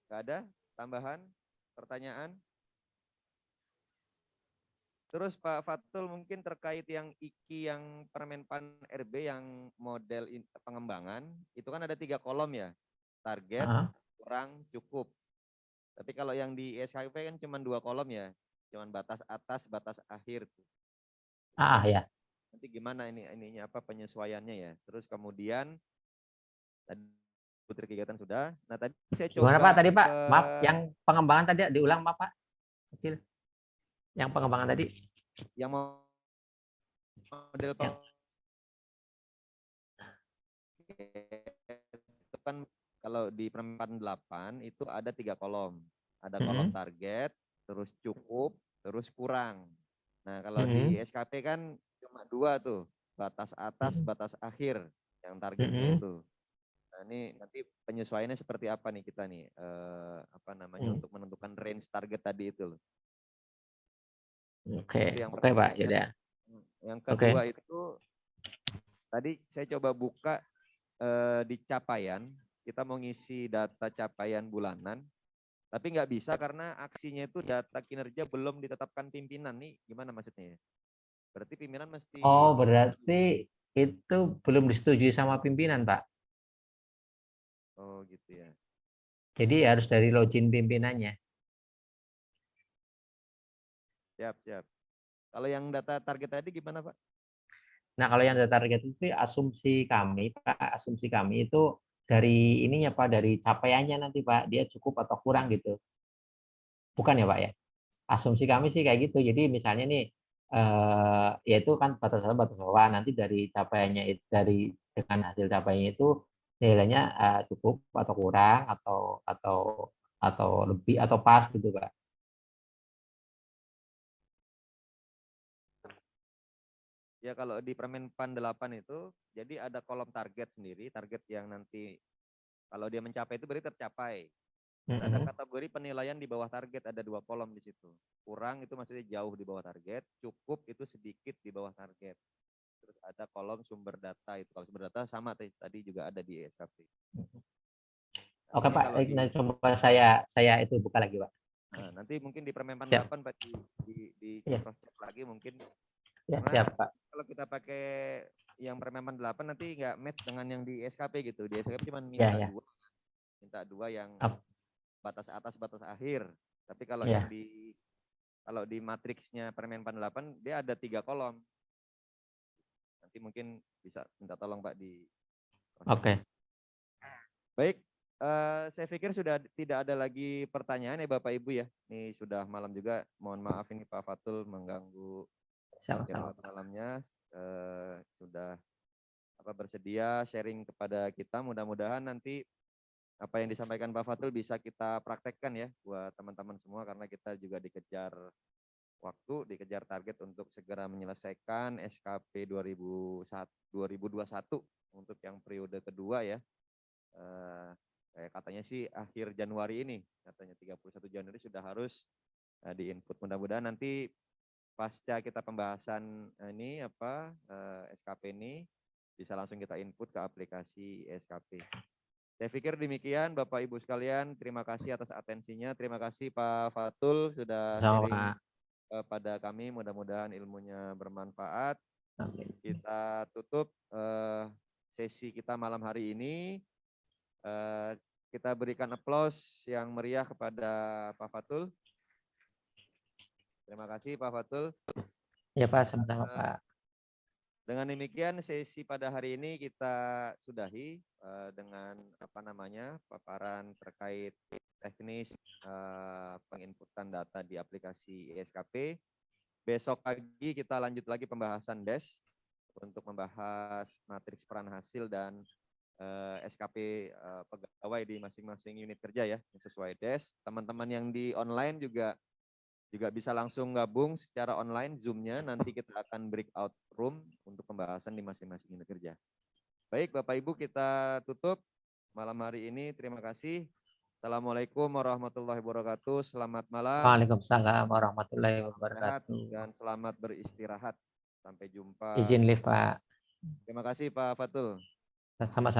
Nggak ada tambahan pertanyaan? Terus Pak Fatul mungkin terkait yang IKI yang Permenpan RB yang model pengembangan, itu kan ada 3 kolom ya, target, kurang, cukup. Tapi kalau yang di SKP kan cuma 2 kolom ya, cuma batas atas, batas akhir. Ya. Nanti gimana ininya apa penyesuaiannya ya. Terus kemudian tadi putri kegiatan sudah. Nah tadi saya coba. Gimana Pak tadi Pak? Maaf, yang pengembangan tadi diulang Pak Pak. Kecil. Yang pengembangan tadi. Yang model yang. Itu kan kalau di Permenpan 8 itu ada 3 kolom. Ada kolom target, terus cukup, terus kurang. Nah kalau di SKP kan cuma 2 tuh, batas atas, batas akhir yang targetnya itu. Nah ini nanti penyesuaiannya seperti apa nih kita nih, untuk menentukan range target tadi itu loh. Oke, Oke Pak, ya. Yang kedua itu tadi saya coba buka di capaian, kita mau ngisi data capaian bulanan, tapi nggak bisa karena aksinya itu data kinerja belum ditetapkan pimpinan. Nih gimana maksudnya ya? Berarti pimpinan mesti... Oh, berarti itu belum disetujui sama pimpinan, Pak. Oh gitu ya. Jadi harus dari login pimpinannya. Siap. Kalau yang data target tadi gimana Pak? Nah, kalau yang data target itu asumsi kami, Pak, itu dari ininya Pak, dari capaiannya nanti Pak, dia cukup atau kurang gitu. Bukan ya Pak ya? Asumsi kami sih kayak gitu. Jadi misalnya nih, yaitu kan batas atas batas bawah, nanti dari capaiannya itu, dengan hasil capaiannya itu nilainya cukup atau kurang atau lebih atau pas gitu Pak. Ya kalau di Permenpan 8 itu, jadi ada kolom target sendiri, target yang nanti kalau dia mencapai itu berarti tercapai. Terus ada kategori penilaian di bawah target, ada 2 kolom di situ. Kurang itu maksudnya jauh di bawah target, cukup itu sedikit di bawah target. Terus ada kolom sumber data itu. Kalau sumber data sama tadi juga ada di SKP. Oke Pak, nah, coba saya itu buka lagi Pak. Nah, nanti mungkin di Permenpan 8 Pak di cross check lagi mungkin. Ya, karena siap, Pak. kalau kita pakai yang Permenpan 8 nanti nggak match dengan yang di SKP gitu. Di SKP cuma minta dua yang batas atas, batas akhir. Tapi kalau yang di matriksnya Permenpan 8 dia ada 3 kolom. Nanti mungkin bisa minta tolong Pak di. Oke. Baik, saya pikir sudah tidak ada lagi pertanyaan ya Bapak Ibu ya. Ini sudah malam juga. Mohon maaf ini Pak Fatul mengganggu malamnya. Sudah bersedia sharing kepada kita. Mudah-mudahan nanti apa yang disampaikan Pak Fatul bisa kita praktekkan ya buat teman-teman semua, karena kita juga dikejar waktu, dikejar target untuk segera menyelesaikan SKP 2021 untuk yang periode kedua ya. Kayak katanya sih akhir Januari ini, katanya 31 Januari sudah harus di-input. Mudah-mudahan nanti pasca kita pembahasan ini SKP ini bisa langsung kita input ke aplikasi SKP. Saya pikir demikian Bapak Ibu sekalian, terima kasih atas atensinya. Terima kasih Pak Fatul sudah Sama, sharing Pak. pada kami, mudah-mudahan ilmunya bermanfaat. Oke. Kita tutup sesi kita malam hari ini. Kita berikan aplaus yang meriah kepada Pak Fatul. Terima kasih Pak Fatul. Ya Pak, sama-sama Pak. Dengan demikian sesi pada hari ini kita sudahi dengan paparan terkait teknis penginputan data di aplikasi SKP. Besok pagi kita lanjut lagi pembahasan DES untuk membahas matriks peran hasil dan SKP pegawai di masing-masing unit kerja ya sesuai DES. Teman-teman yang di online juga bisa langsung gabung secara online Zoom-nya. Nanti kita akan breakout room untuk pembahasan di masing-masing unit kerja. Baik Bapak Ibu, kita tutup malam hari ini. Terima kasih. Assalamualaikum warahmatullahi wabarakatuh. Selamat malam. Waalaikumsalam warahmatullahi Sehat wabarakatuh. dan selamat beristirahat. Sampai jumpa. Izin live Pak. Terima kasih Pak Fatul. Sama-sama.